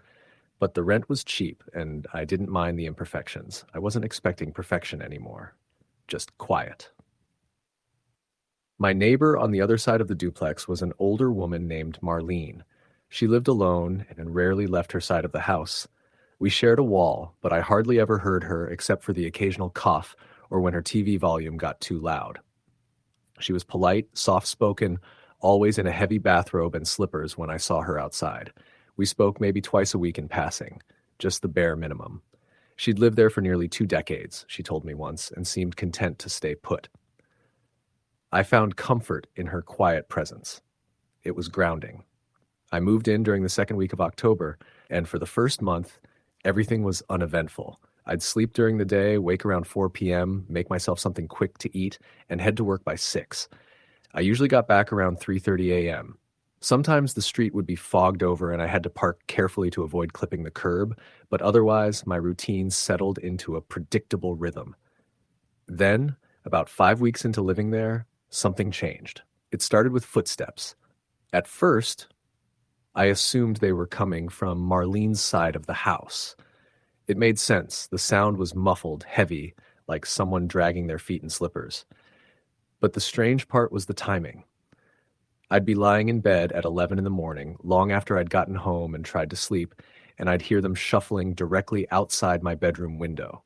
But the rent was cheap, and I didn't mind the imperfections. I wasn't expecting perfection anymore. Just quiet. My neighbor on the other side of the duplex was an older woman named Marlene. She lived alone and rarely left her side of the house. We shared a wall, but I hardly ever heard her except for the occasional cough or when her TV volume got too loud. She was polite, soft-spoken, always in a heavy bathrobe and slippers when I saw her outside. We spoke maybe twice a week in passing, just the bare minimum. She'd lived there for nearly 2 decades, she told me once, and seemed content to stay put. I found comfort in her quiet presence. It was grounding. I moved in during the second week of October, and for the first month, everything was uneventful. I'd sleep during the day, wake around 4 p.m., make myself something quick to eat, and head to work by 6. I usually got back around 3:30 a.m. Sometimes the street would be fogged over and I had to park carefully to avoid clipping the curb, but otherwise my routine settled into a predictable rhythm. Then, about 5 weeks into living there, something changed. It started with footsteps. At first, I assumed they were coming from Marlene's side of the house. It made sense. The sound was muffled, heavy, like someone dragging their feet in slippers. But the strange part was the timing. I'd be lying in bed at 11 in the morning, long after I'd gotten home and tried to sleep, and I'd hear them shuffling directly outside my bedroom window.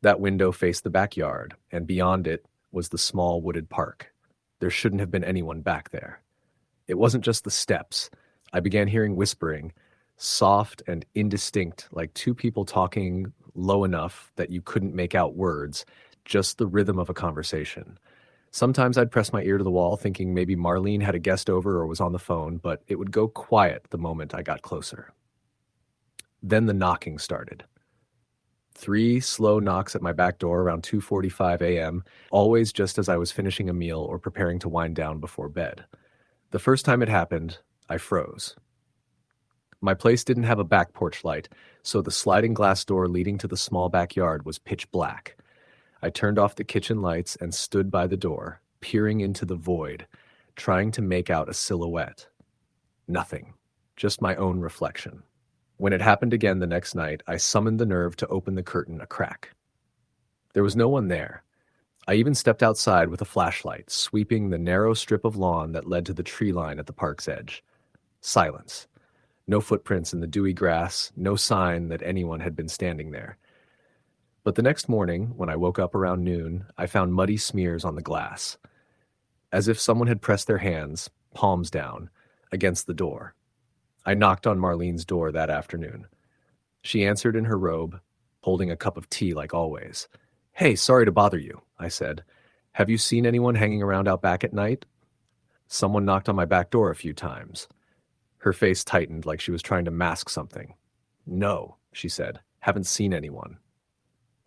That window faced the backyard, and beyond it was the small wooded park. There shouldn't have been anyone back there. It wasn't just the steps. I began hearing whispering, soft and indistinct, like 2 people talking low enough that you couldn't make out words, just the rhythm of a conversation. Sometimes I'd press my ear to the wall, thinking maybe Marlene had a guest over or was on the phone, but it would go quiet the moment I got closer. Then the knocking started. 3 slow knocks at my back door around 2:45 a.m., always just as I was finishing a meal or preparing to wind down before bed. The first time it happened, I froze. My place didn't have a back porch light, so the sliding glass door leading to the small backyard was pitch black. I turned off the kitchen lights and stood by the door, peering into the void, trying to make out a silhouette. Nothing, just my own reflection. When it happened again the next night, I summoned the nerve to open the curtain a crack. There was no one there. I even stepped outside with a flashlight, sweeping the narrow strip of lawn that led to the tree line at the park's edge. Silence. No footprints in the dewy grass, no sign that anyone had been standing there. But the next morning, when I woke up around noon, I found muddy smears on the glass, as if someone had pressed their hands, palms down, against the door. I knocked on Marlene's door that afternoon. She answered in her robe, holding a cup of tea like always. "Hey, sorry to bother you," I said. "Have you seen anyone hanging around out back at night?" "Someone knocked on my back door a few times." Her face tightened like she was trying to mask something. "No," she said. "Haven't seen anyone."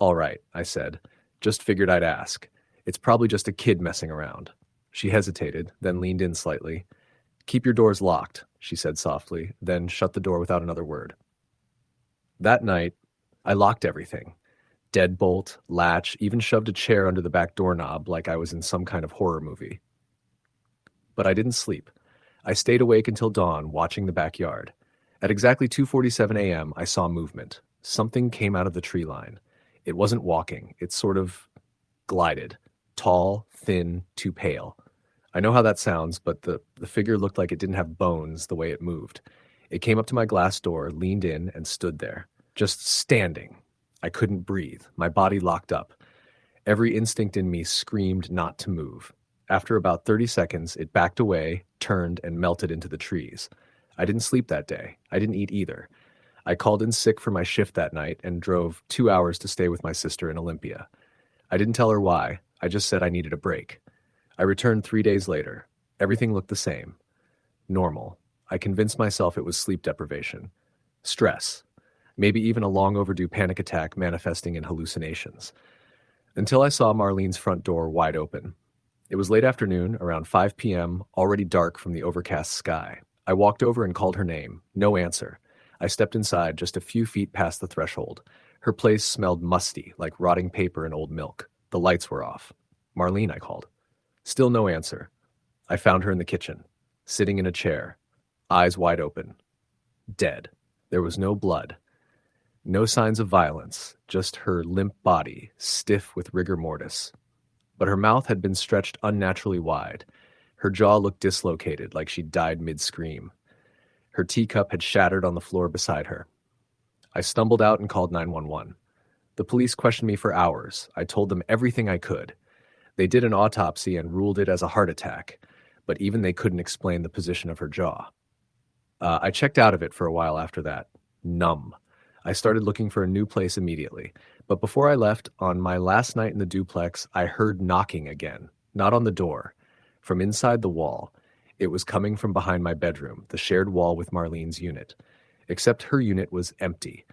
"All right," I said. "Just figured I'd ask. It's probably just a kid messing around." She hesitated, then leaned in slightly. "Keep your doors locked," she said softly, then shut the door without another word. That night, I locked everything. Deadbolt, latch, even shoved a chair under the back doorknob like I was in some kind of horror movie. But I didn't sleep. I stayed awake until dawn, watching the backyard. At exactly 2:47 a.m., I saw movement. Something came out of the tree line. It wasn't walking. It sort of glided. Tall, thin, too pale. I know how that sounds, but the figure looked like it didn't have bones the way it moved. It came up to my glass door, leaned in, and stood there. Just standing. I couldn't breathe. My body locked up. Every instinct in me screamed not to move. After about 30 seconds, it backed away, turned, and melted into the trees. I didn't sleep that day. I didn't eat either. I called in sick for my shift that night and drove 2 hours to stay with my sister in Olympia. I didn't tell her why. I just said I needed a break. I returned 3 days later. Everything looked the same. Normal. I convinced myself it was sleep deprivation. Stress. Maybe even a long overdue panic attack manifesting in hallucinations. Until I saw Marlene's front door wide open. It was late afternoon, around 5 p.m., already dark from the overcast sky. I walked over and called her name. No answer. I stepped inside just a few feet past the threshold. Her place smelled musty, like rotting paper and old milk. The lights were off. "Marlene," I called. Still no answer. I found her in the kitchen, sitting in a chair, eyes wide open. Dead. There was no blood. No signs of violence, just her limp body, stiff with rigor mortis. But her mouth had been stretched unnaturally wide. Her jaw looked dislocated, like she'd died mid-scream. Her teacup had shattered on the floor beside her. I stumbled out and called 911. The police questioned me for hours. I told them everything I could. They did an autopsy and ruled it as a heart attack, but even they couldn't explain the position of her jaw. I checked out of it for a while after that. Numb. I started looking for a new place immediately. But before I left, on my last night in the duplex, I heard knocking again. Not on the door. From inside the wall. It was coming from behind my bedroom, the shared wall with Marlene's unit. Except her unit was empty.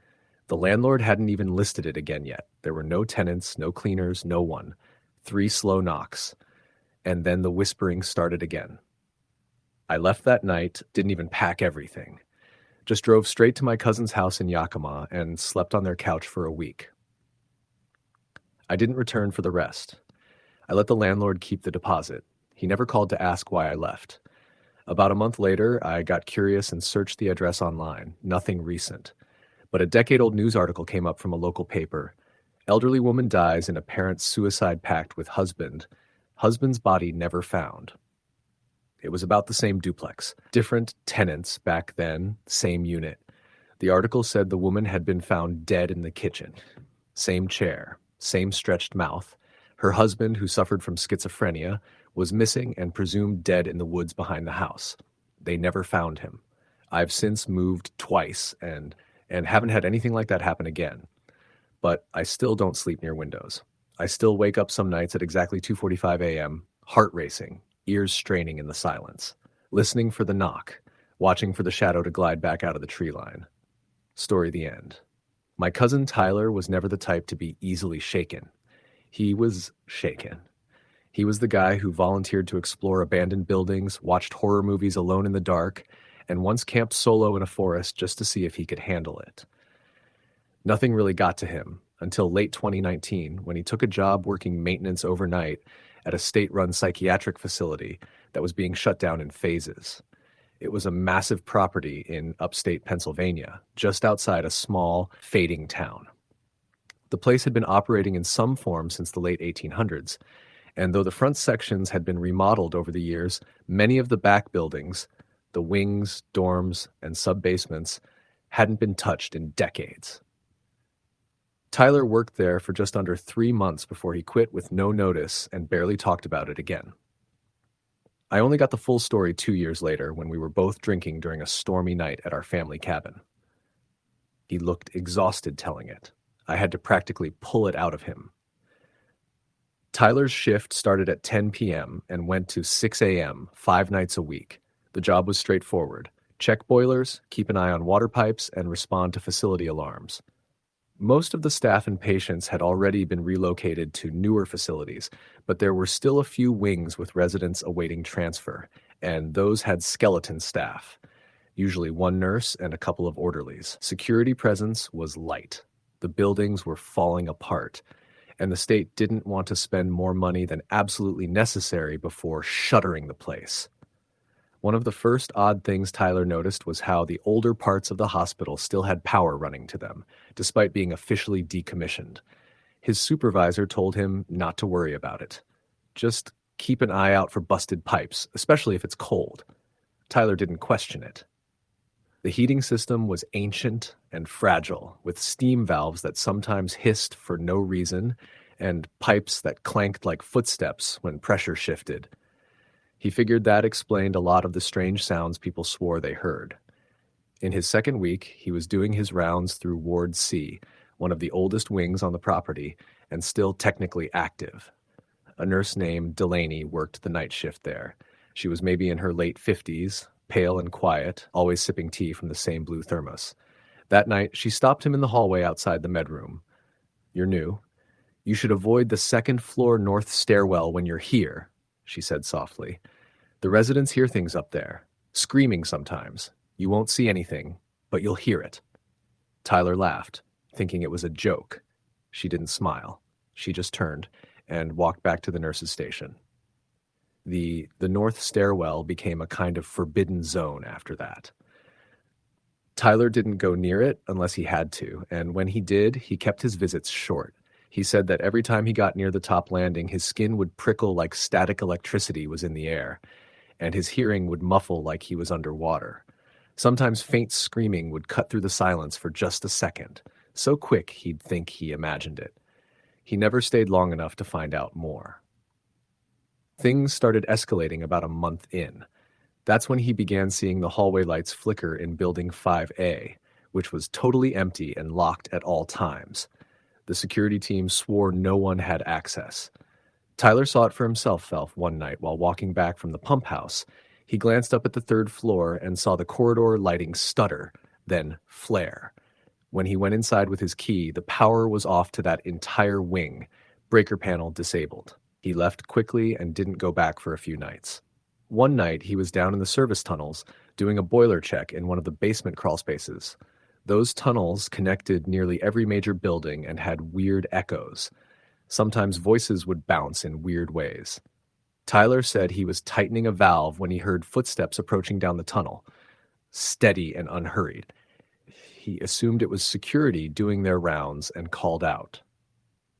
The landlord hadn't even listed it again yet. There were no tenants, no cleaners, no one. 3 slow knocks. And then the whispering started again. I left that night, didn't even pack everything. Just drove straight to my cousin's house in Yakima and slept on their couch for a week. I didn't return for the rest. I let the landlord keep the deposit. He never called to ask why I left. About a month later, I got curious and searched the address online. Nothing recent. But a decade-old news article came up from a local paper. Elderly woman dies in apparent suicide pact with husband. Husband's body never found. It was about the same duplex. Different tenants back then, same unit. The article said the woman had been found dead in the kitchen. Same chair, same stretched mouth. Her husband, who suffered from schizophrenia, was missing and presumed dead in the woods behind the house. They never found him. I've since moved twice and haven't had anything like that happen again. But I still don't sleep near windows. I still wake up some nights at exactly 2:45 a.m., heart racing, ears straining in the silence, listening for the knock, watching for the shadow to glide back out of the tree line. Story the end. My cousin Tyler was never the type to be easily shaken. He was shaken. He was the guy who volunteered to explore abandoned buildings, watched horror movies alone in the dark, and once camped solo in a forest just to see if he could handle it. Nothing really got to him until late 2019 when he took a job working maintenance overnight at a state-run psychiatric facility that was being shut down in phases. It was a massive property in upstate Pennsylvania, just outside a small, fading town. The place had been operating in some form since the late 1800s, and though the front sections had been remodeled over the years, many of the back buildings, the wings, dorms, and sub-basements, hadn't been touched in decades. Tyler worked there for just under 3 months before he quit with no notice and barely talked about it again. I only got the full story 2 years later when we were both drinking during a stormy night at our family cabin. He looked exhausted telling it. I had to practically pull it out of him. Tyler's shift started at 10 p.m. and went to 6 a.m. 5 nights a week. The job was straightforward. Check boilers, keep an eye on water pipes, and respond to facility alarms. Most of the staff and patients had already been relocated to newer facilities, but there were still a few wings with residents awaiting transfer, and those had skeleton staff, usually one nurse and a couple of orderlies. Security presence was light. The buildings were falling apart, and the state didn't want to spend more money than absolutely necessary before shuttering the place. One of the first odd things Tyler noticed was how the older parts of the hospital still had power running to them, despite being officially decommissioned. His supervisor told him not to worry about it. Just keep an eye out for busted pipes, especially if it's cold. Tyler didn't question it. The heating system was ancient and fragile, with steam valves that sometimes hissed for no reason and pipes that clanked like footsteps when pressure shifted. He figured that explained a lot of the strange sounds people swore they heard. In his second week, he was doing his rounds through Ward C, one of the oldest wings on the property, and still technically active. A nurse named Delaney worked the night shift there. She was maybe in her late 50s, pale and quiet, always sipping tea from the same blue thermos. That night, she stopped him in the hallway outside the medroom. "You're new. You should avoid the second-floor north stairwell when you're here," she said softly. "The residents hear things up there, screaming sometimes. You won't see anything, but you'll hear it." Tyler laughed, thinking it was a joke. She didn't smile. She just turned and walked back to the nurse's station. The north stairwell became a kind of forbidden zone after that. Tyler didn't go near it unless he had to, and when he did, he kept his visits short. He said that every time he got near the top landing, his skin would prickle like static electricity was in the air, and his hearing would muffle like he was underwater. Sometimes faint screaming would cut through the silence for just a second, so quick he'd think he imagined it. He never stayed long enough to find out more. Things started escalating about a month in. That's when he began seeing the hallway lights flicker in Building 5A, which was totally empty and locked at all times. The security team swore no one had access. Tyler saw it for himself one night while walking back from the pump house. He glanced up at the third floor and saw the corridor lighting stutter, then flare. When he went inside with his key, the power was off to that entire wing, breaker panel disabled. He left quickly and didn't go back for a few nights. One night, he was down in the service tunnels doing a boiler check in one of the basement crawl spaces. Those tunnels connected nearly every major building and had weird echoes. Sometimes voices would bounce in weird ways. Tyler said he was tightening a valve when he heard footsteps approaching down the tunnel, steady and unhurried. He assumed it was security doing their rounds and called out.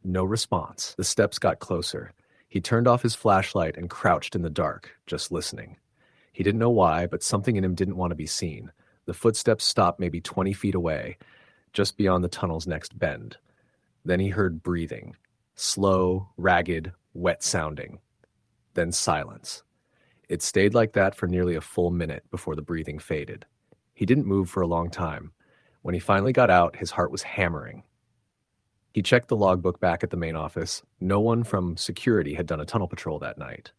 No response. The steps got closer. He turned off his flashlight and crouched in the dark, just listening. He didn't know why, but something in him didn't want to be seen. The footsteps stopped maybe 20 feet away, just beyond the tunnel's next bend. Then he heard breathing, slow, ragged, wet-sounding. Then silence. It stayed like that for nearly a full minute before the breathing faded. He didn't move for a long time. When he finally got out, his heart was hammering. He checked the logbook back at the main office. No one from security had done a tunnel patrol that night.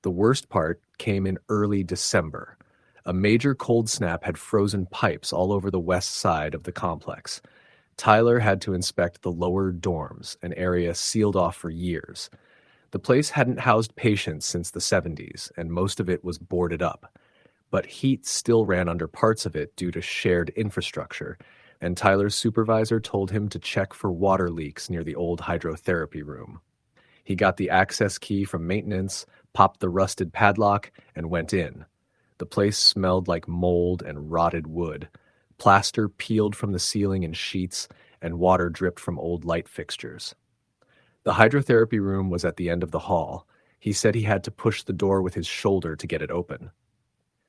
The worst part came in early December. A major cold snap had frozen pipes all over the west side of the complex. Tyler had to inspect the lower dorms, an area sealed off for years. The place hadn't housed patients since the 70s, and most of it was boarded up. But heat still ran under parts of it due to shared infrastructure, and Tyler's supervisor told him to check for water leaks near the old hydrotherapy room. He got the access key from maintenance, popped the rusted padlock, and went in. The place smelled like mold and rotted wood. Plaster peeled from the ceiling in sheets, and water dripped from old light fixtures. The hydrotherapy room was at the end of the hall. He said he had to push the door with his shoulder to get it open.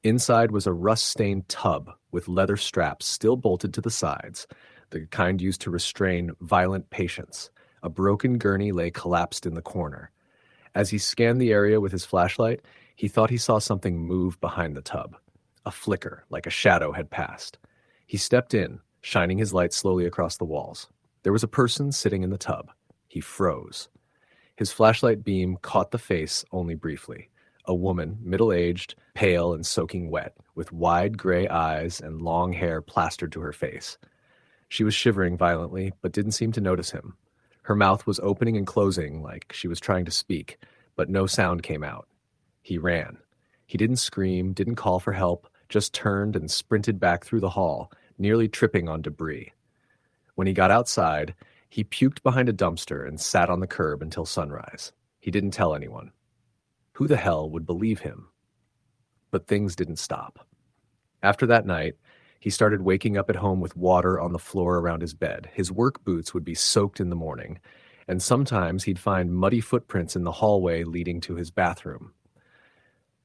Inside was a rust-stained tub with leather straps still bolted to the sides, the kind used to restrain violent patients. A broken gurney lay collapsed in the corner. As he scanned the area with his flashlight, he thought he saw something move behind the tub. A flicker, like a shadow, had passed. He stepped in, shining his light slowly across the walls. There was a person sitting in the tub. He froze. His flashlight beam caught the face only briefly. A woman, middle-aged, pale and soaking wet, with wide gray eyes and long hair plastered to her face. She was shivering violently, but didn't seem to notice him. Her mouth was opening and closing like she was trying to speak, but no sound came out. He ran. He didn't scream, didn't call for help, just turned and sprinted back through the hall, nearly tripping on debris. When he got outside, he puked behind a dumpster and sat on the curb until sunrise. He didn't tell anyone. Who the hell would believe him? But things didn't stop. After that night, he started waking up at home with water on the floor around his bed. His work boots would be soaked in the morning, and sometimes he'd find muddy footprints in the hallway leading to his bathroom.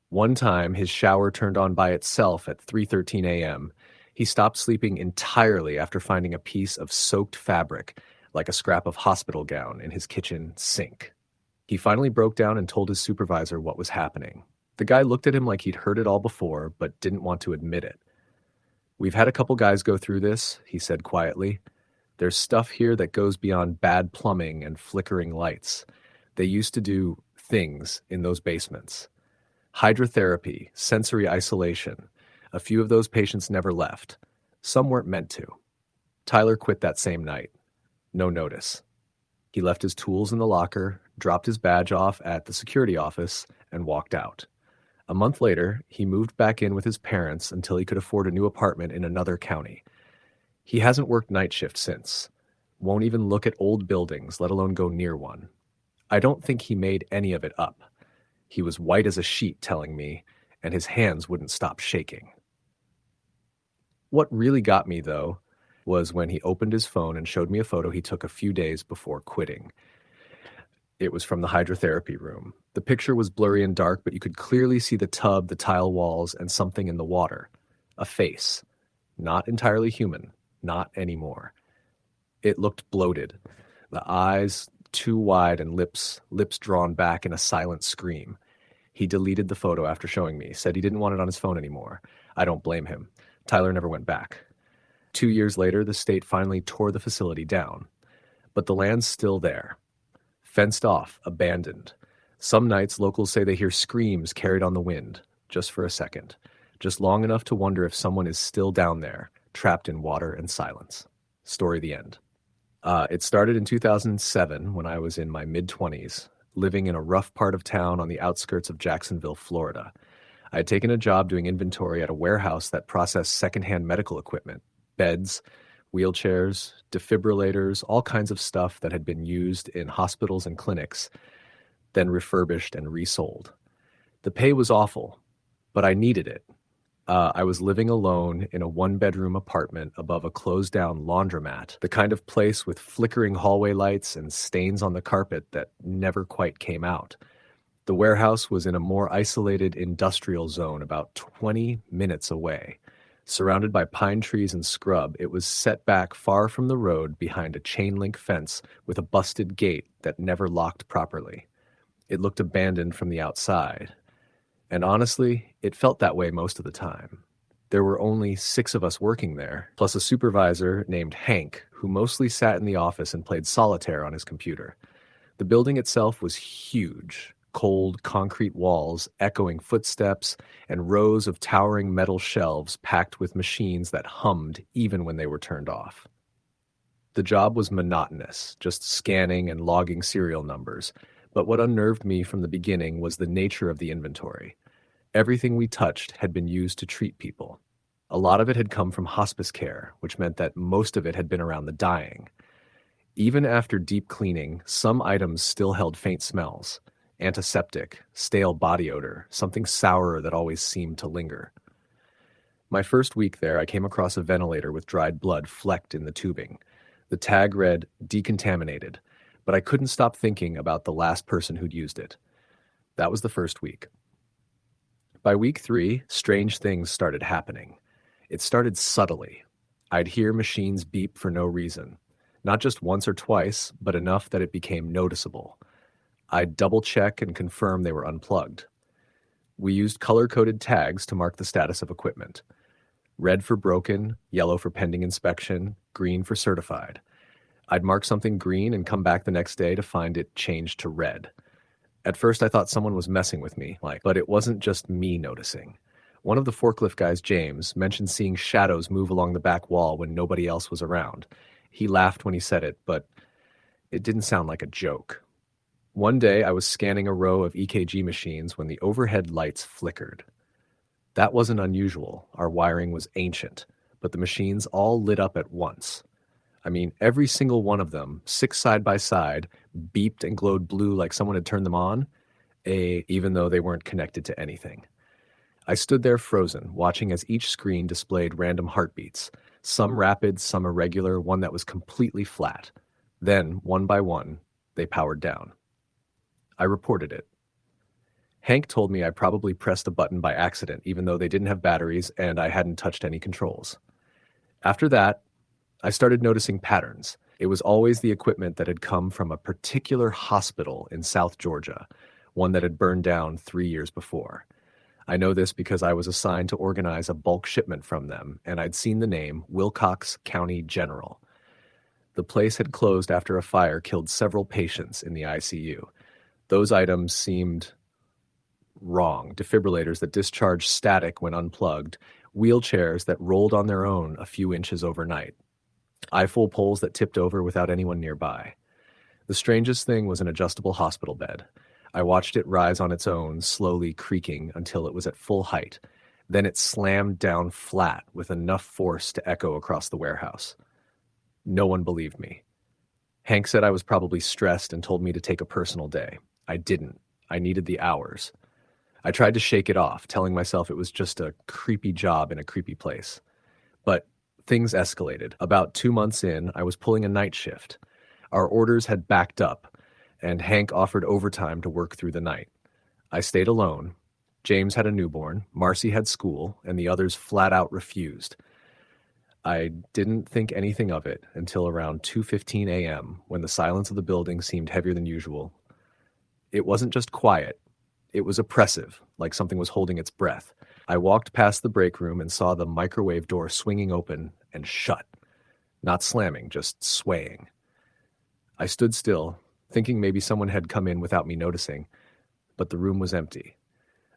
One time, his shower turned on by itself at 3:13 a.m. He stopped sleeping entirely after finding a piece of soaked fabric, like a scrap of hospital gown, in his kitchen sink. He finally broke down and told his supervisor what was happening. The guy looked at him like he'd heard it all before, but didn't want to admit it. "We've had a couple guys go through this," he said quietly. "There's stuff here that goes beyond bad plumbing and flickering lights. They used to do things in those basements. Hydrotherapy, sensory isolation. A few of those patients never left. Some weren't meant to." Tyler quit that same night. No notice. He left his tools in the locker, dropped his badge off at the security office, and walked out. A month later, he moved back in with his parents until he could afford a new apartment in another county. He hasn't worked night shift since. Won't even look at old buildings, let alone go near one. I don't think he made any of it up. He was white as a sheet telling me, and his hands wouldn't stop shaking. What really got me, though, was when he opened his phone and showed me a photo he took a few days before quitting. It was from the hydrotherapy room. The picture was blurry and dark, but you could clearly see the tub, the tile walls, and something in the water. A face. Not entirely human. Not anymore. It looked bloated. The eyes too wide and lips drawn back in a silent scream. He deleted the photo after showing me, said he didn't want it on his phone anymore. I don't blame him. Tyler never went back. 2 years later, the state finally tore the facility down. But the land's still there. Fenced off, abandoned. Some nights, locals say they hear screams carried on the wind, just for a second. Just long enough to wonder if someone is still down there, trapped in water and silence. Story the end. It started in 2007 when I was in my mid-20s, living in a rough part of town on the outskirts of Jacksonville, Florida. I had taken a job doing inventory at a warehouse that processed secondhand medical equipment. Beds, wheelchairs, defibrillators, all kinds of stuff that had been used in hospitals and clinics, then refurbished and resold. The pay was awful, but I needed it. I was living alone in a one-bedroom apartment above a closed-down laundromat, the kind of place with flickering hallway lights and stains on the carpet that never quite came out. The warehouse was in a more isolated industrial zone about 20 minutes away. Surrounded by pine trees and scrub, it was set back far from the road behind a chain-link fence with a busted gate that never locked properly. It looked abandoned from the outside. And honestly, it felt that way most of the time. There were only 6 of us working there, plus a supervisor named Hank, who mostly sat in the office and played solitaire on his computer. The building itself was huge, cold concrete walls, echoing footsteps, and rows of towering metal shelves packed with machines that hummed even when they were turned off. The job was monotonous, just scanning and logging serial numbers, but what unnerved me from the beginning was the nature of the inventory. Everything we touched had been used to treat people. A lot of it had come from hospice care, which meant that most of it had been around the dying. Even after deep cleaning, some items still held faint smells. Antiseptic, stale body odor, something sour that always seemed to linger. My first week there, I came across a ventilator with dried blood flecked in the tubing. The tag read, decontaminated, but I couldn't stop thinking about the last person who'd used it. That was the first week. By week 3, strange things started happening. It started subtly. I'd hear machines beep for no reason. Not just once or twice, but enough that it became noticeable. I'd double-check and confirm they were unplugged. We used color-coded tags to mark the status of equipment. Red for broken, yellow for pending inspection, green for certified. I'd mark something green and come back the next day to find it changed to red. At first I thought someone was messing with me, but it wasn't just me noticing. One of the forklift guys, James, mentioned seeing shadows move along the back wall when nobody else was around. He laughed when he said it, but it didn't sound like a joke. One day I was scanning a row of EKG machines when the overhead lights flickered. That wasn't unusual. Our wiring was ancient, but the machines all lit up at once. I mean, every single one of them, 6 side by side, beeped and glowed blue like someone had turned them on, even though they weren't connected to anything. I stood there frozen, watching as each screen displayed random heartbeats, some rapid, some irregular, one that was completely flat. Then, one by one, they powered down. I reported it. Hank told me I probably pressed a button by accident, even though they didn't have batteries and I hadn't touched any controls. After that, I started noticing patterns. It was always the equipment that had come from a particular hospital in South Georgia, one that had burned down 3 years before. I know this because I was assigned to organize a bulk shipment from them, and I'd seen the name Wilcox County General. The place had closed after a fire killed several patients in the ICU. Those items seemed wrong. Defibrillators that discharged static when unplugged, wheelchairs that rolled on their own a few inches overnight, eye-full poles that tipped over without anyone nearby. The strangest thing was an adjustable hospital bed. I watched it rise on its own, slowly creaking until it was at full height. Then it slammed down flat with enough force to echo across the warehouse. No one believed me. Hank said I was probably stressed and told me to take a personal day. I didn't. I needed the hours. I tried to shake it off, telling myself it was just a creepy job in a creepy place. But things escalated. About 2 months in, I was pulling a night shift. Our orders had backed up, and Hank offered overtime to work through the night. I stayed alone. James had a newborn, Marcy had school, and the others flat out refused. I didn't think anything of it until around 2:15 a.m., when the silence of the building seemed heavier than usual. It wasn't just quiet. It was oppressive, like something was holding its breath. I walked past the break room and saw the microwave door swinging open and shut. Not slamming, just swaying. I stood still, thinking maybe someone had come in without me noticing, but the room was empty.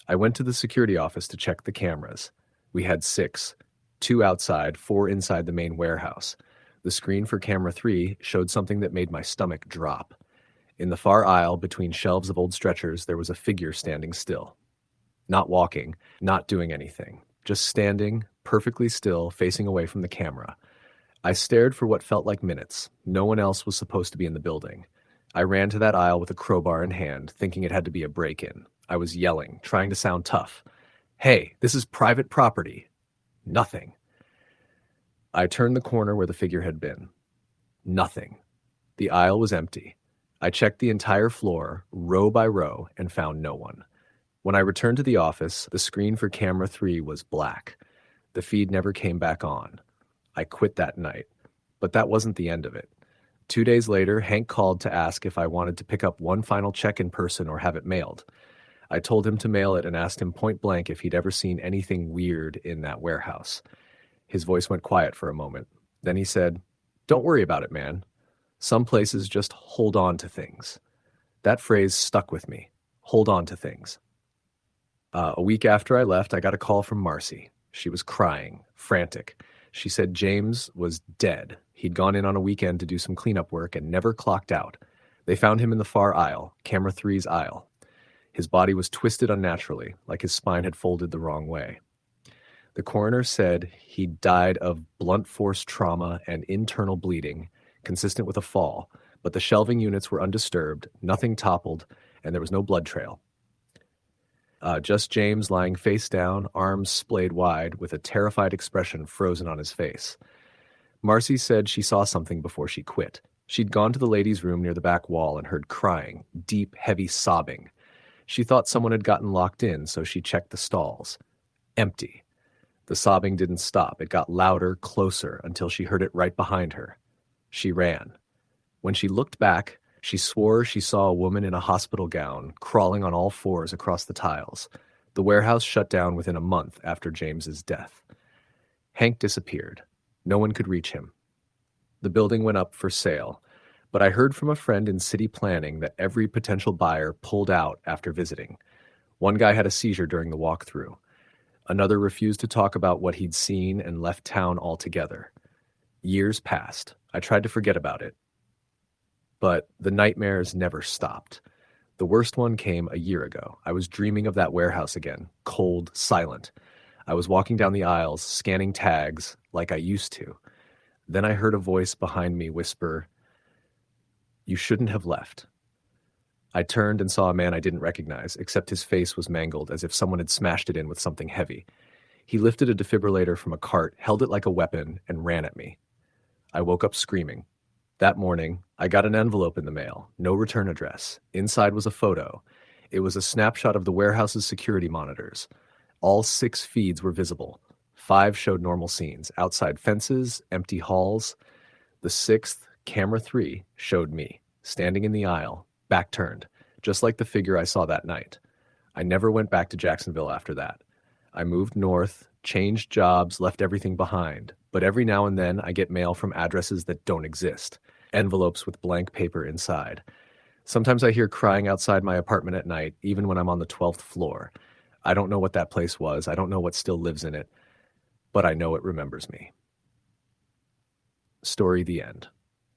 I went to the security office to check the cameras. We had 6, 2 outside, 4 inside the main warehouse. The screen for camera 3 showed something that made my stomach drop. In the far aisle between shelves of old stretchers, there was a figure standing still. Not walking, not doing anything, just standing, perfectly still, facing away from the camera. I stared for what felt like minutes. No one else was supposed to be in the building. I ran to that aisle with a crowbar in hand, thinking it had to be a break-in. I was yelling, trying to sound tough. "Hey, this is private property." Nothing. I turned the corner where the figure had been. Nothing. The aisle was empty. I checked the entire floor, row by row, and found no one. When I returned to the office, the screen for camera 3 was black. The feed never came back on. I quit that night. But that wasn't the end of it. 2 days later, Hank called to ask if I wanted to pick up one final check in person or have it mailed. I told him to mail it and asked him point blank if he'd ever seen anything weird in that warehouse. His voice went quiet for a moment. Then he said, "Don't worry about it, man. Some places just hold on to things." That phrase stuck with me. hold on to things. A week after I left, I got a call from Marcy. She was crying, frantic. She said James was dead. He'd gone in on a weekend to do some cleanup work and never clocked out. They found him in the far aisle, camera three's aisle. His body was twisted unnaturally, like his spine had folded the wrong way. The coroner said he died of blunt force trauma and internal bleeding, consistent with a fall, but the shelving units were undisturbed, nothing toppled, and there was no blood trail. Just James lying face down, arms splayed wide, with a terrified expression frozen on his face. Marcy said she saw something before she quit. She'd gone to the ladies' room near the back wall and heard crying, deep, heavy sobbing. She thought someone had gotten locked in, so she checked the stalls. Empty. The sobbing didn't stop. It got louder, closer, until she heard it right behind her. She ran. When she looked back, she swore she saw a woman in a hospital gown crawling on all fours across the tiles. The warehouse shut down within a month after James's death. Hank disappeared. No one could reach him. The building went up for sale, but I heard from a friend in city planning that every potential buyer pulled out after visiting. One guy had a seizure during the walkthrough. Another refused to talk about what he'd seen and left town altogether. Years passed. I tried to forget about it, but the nightmares never stopped. The worst one came a year ago. I was dreaming of that warehouse again, cold, silent. I was walking down the aisles, scanning tags like I used to. Then I heard a voice behind me whisper, "You shouldn't have left." I turned and saw a man I didn't recognize, except his face was mangled as if someone had smashed it in with something heavy. He lifted a defibrillator from a cart, held it like a weapon, and ran at me. I woke up screaming. That morning, I got an envelope in the mail, no return address. Inside was a photo. It was a snapshot of the warehouse's security monitors. All 6 feeds were visible. 5 showed normal scenes, outside fences, empty halls. The 6th, camera 3, showed me, standing in the aisle, back turned, just like the figure I saw that night. I never went back to Jacksonville after that. I moved north, changed jobs, left everything behind, but every now and then I get mail from addresses that don't exist, envelopes with blank paper inside. Sometimes I hear crying outside my apartment at night, even when I'm on the 12th floor. I don't know what that place was. I don't know what still lives in it, but I know it remembers me. Story the end.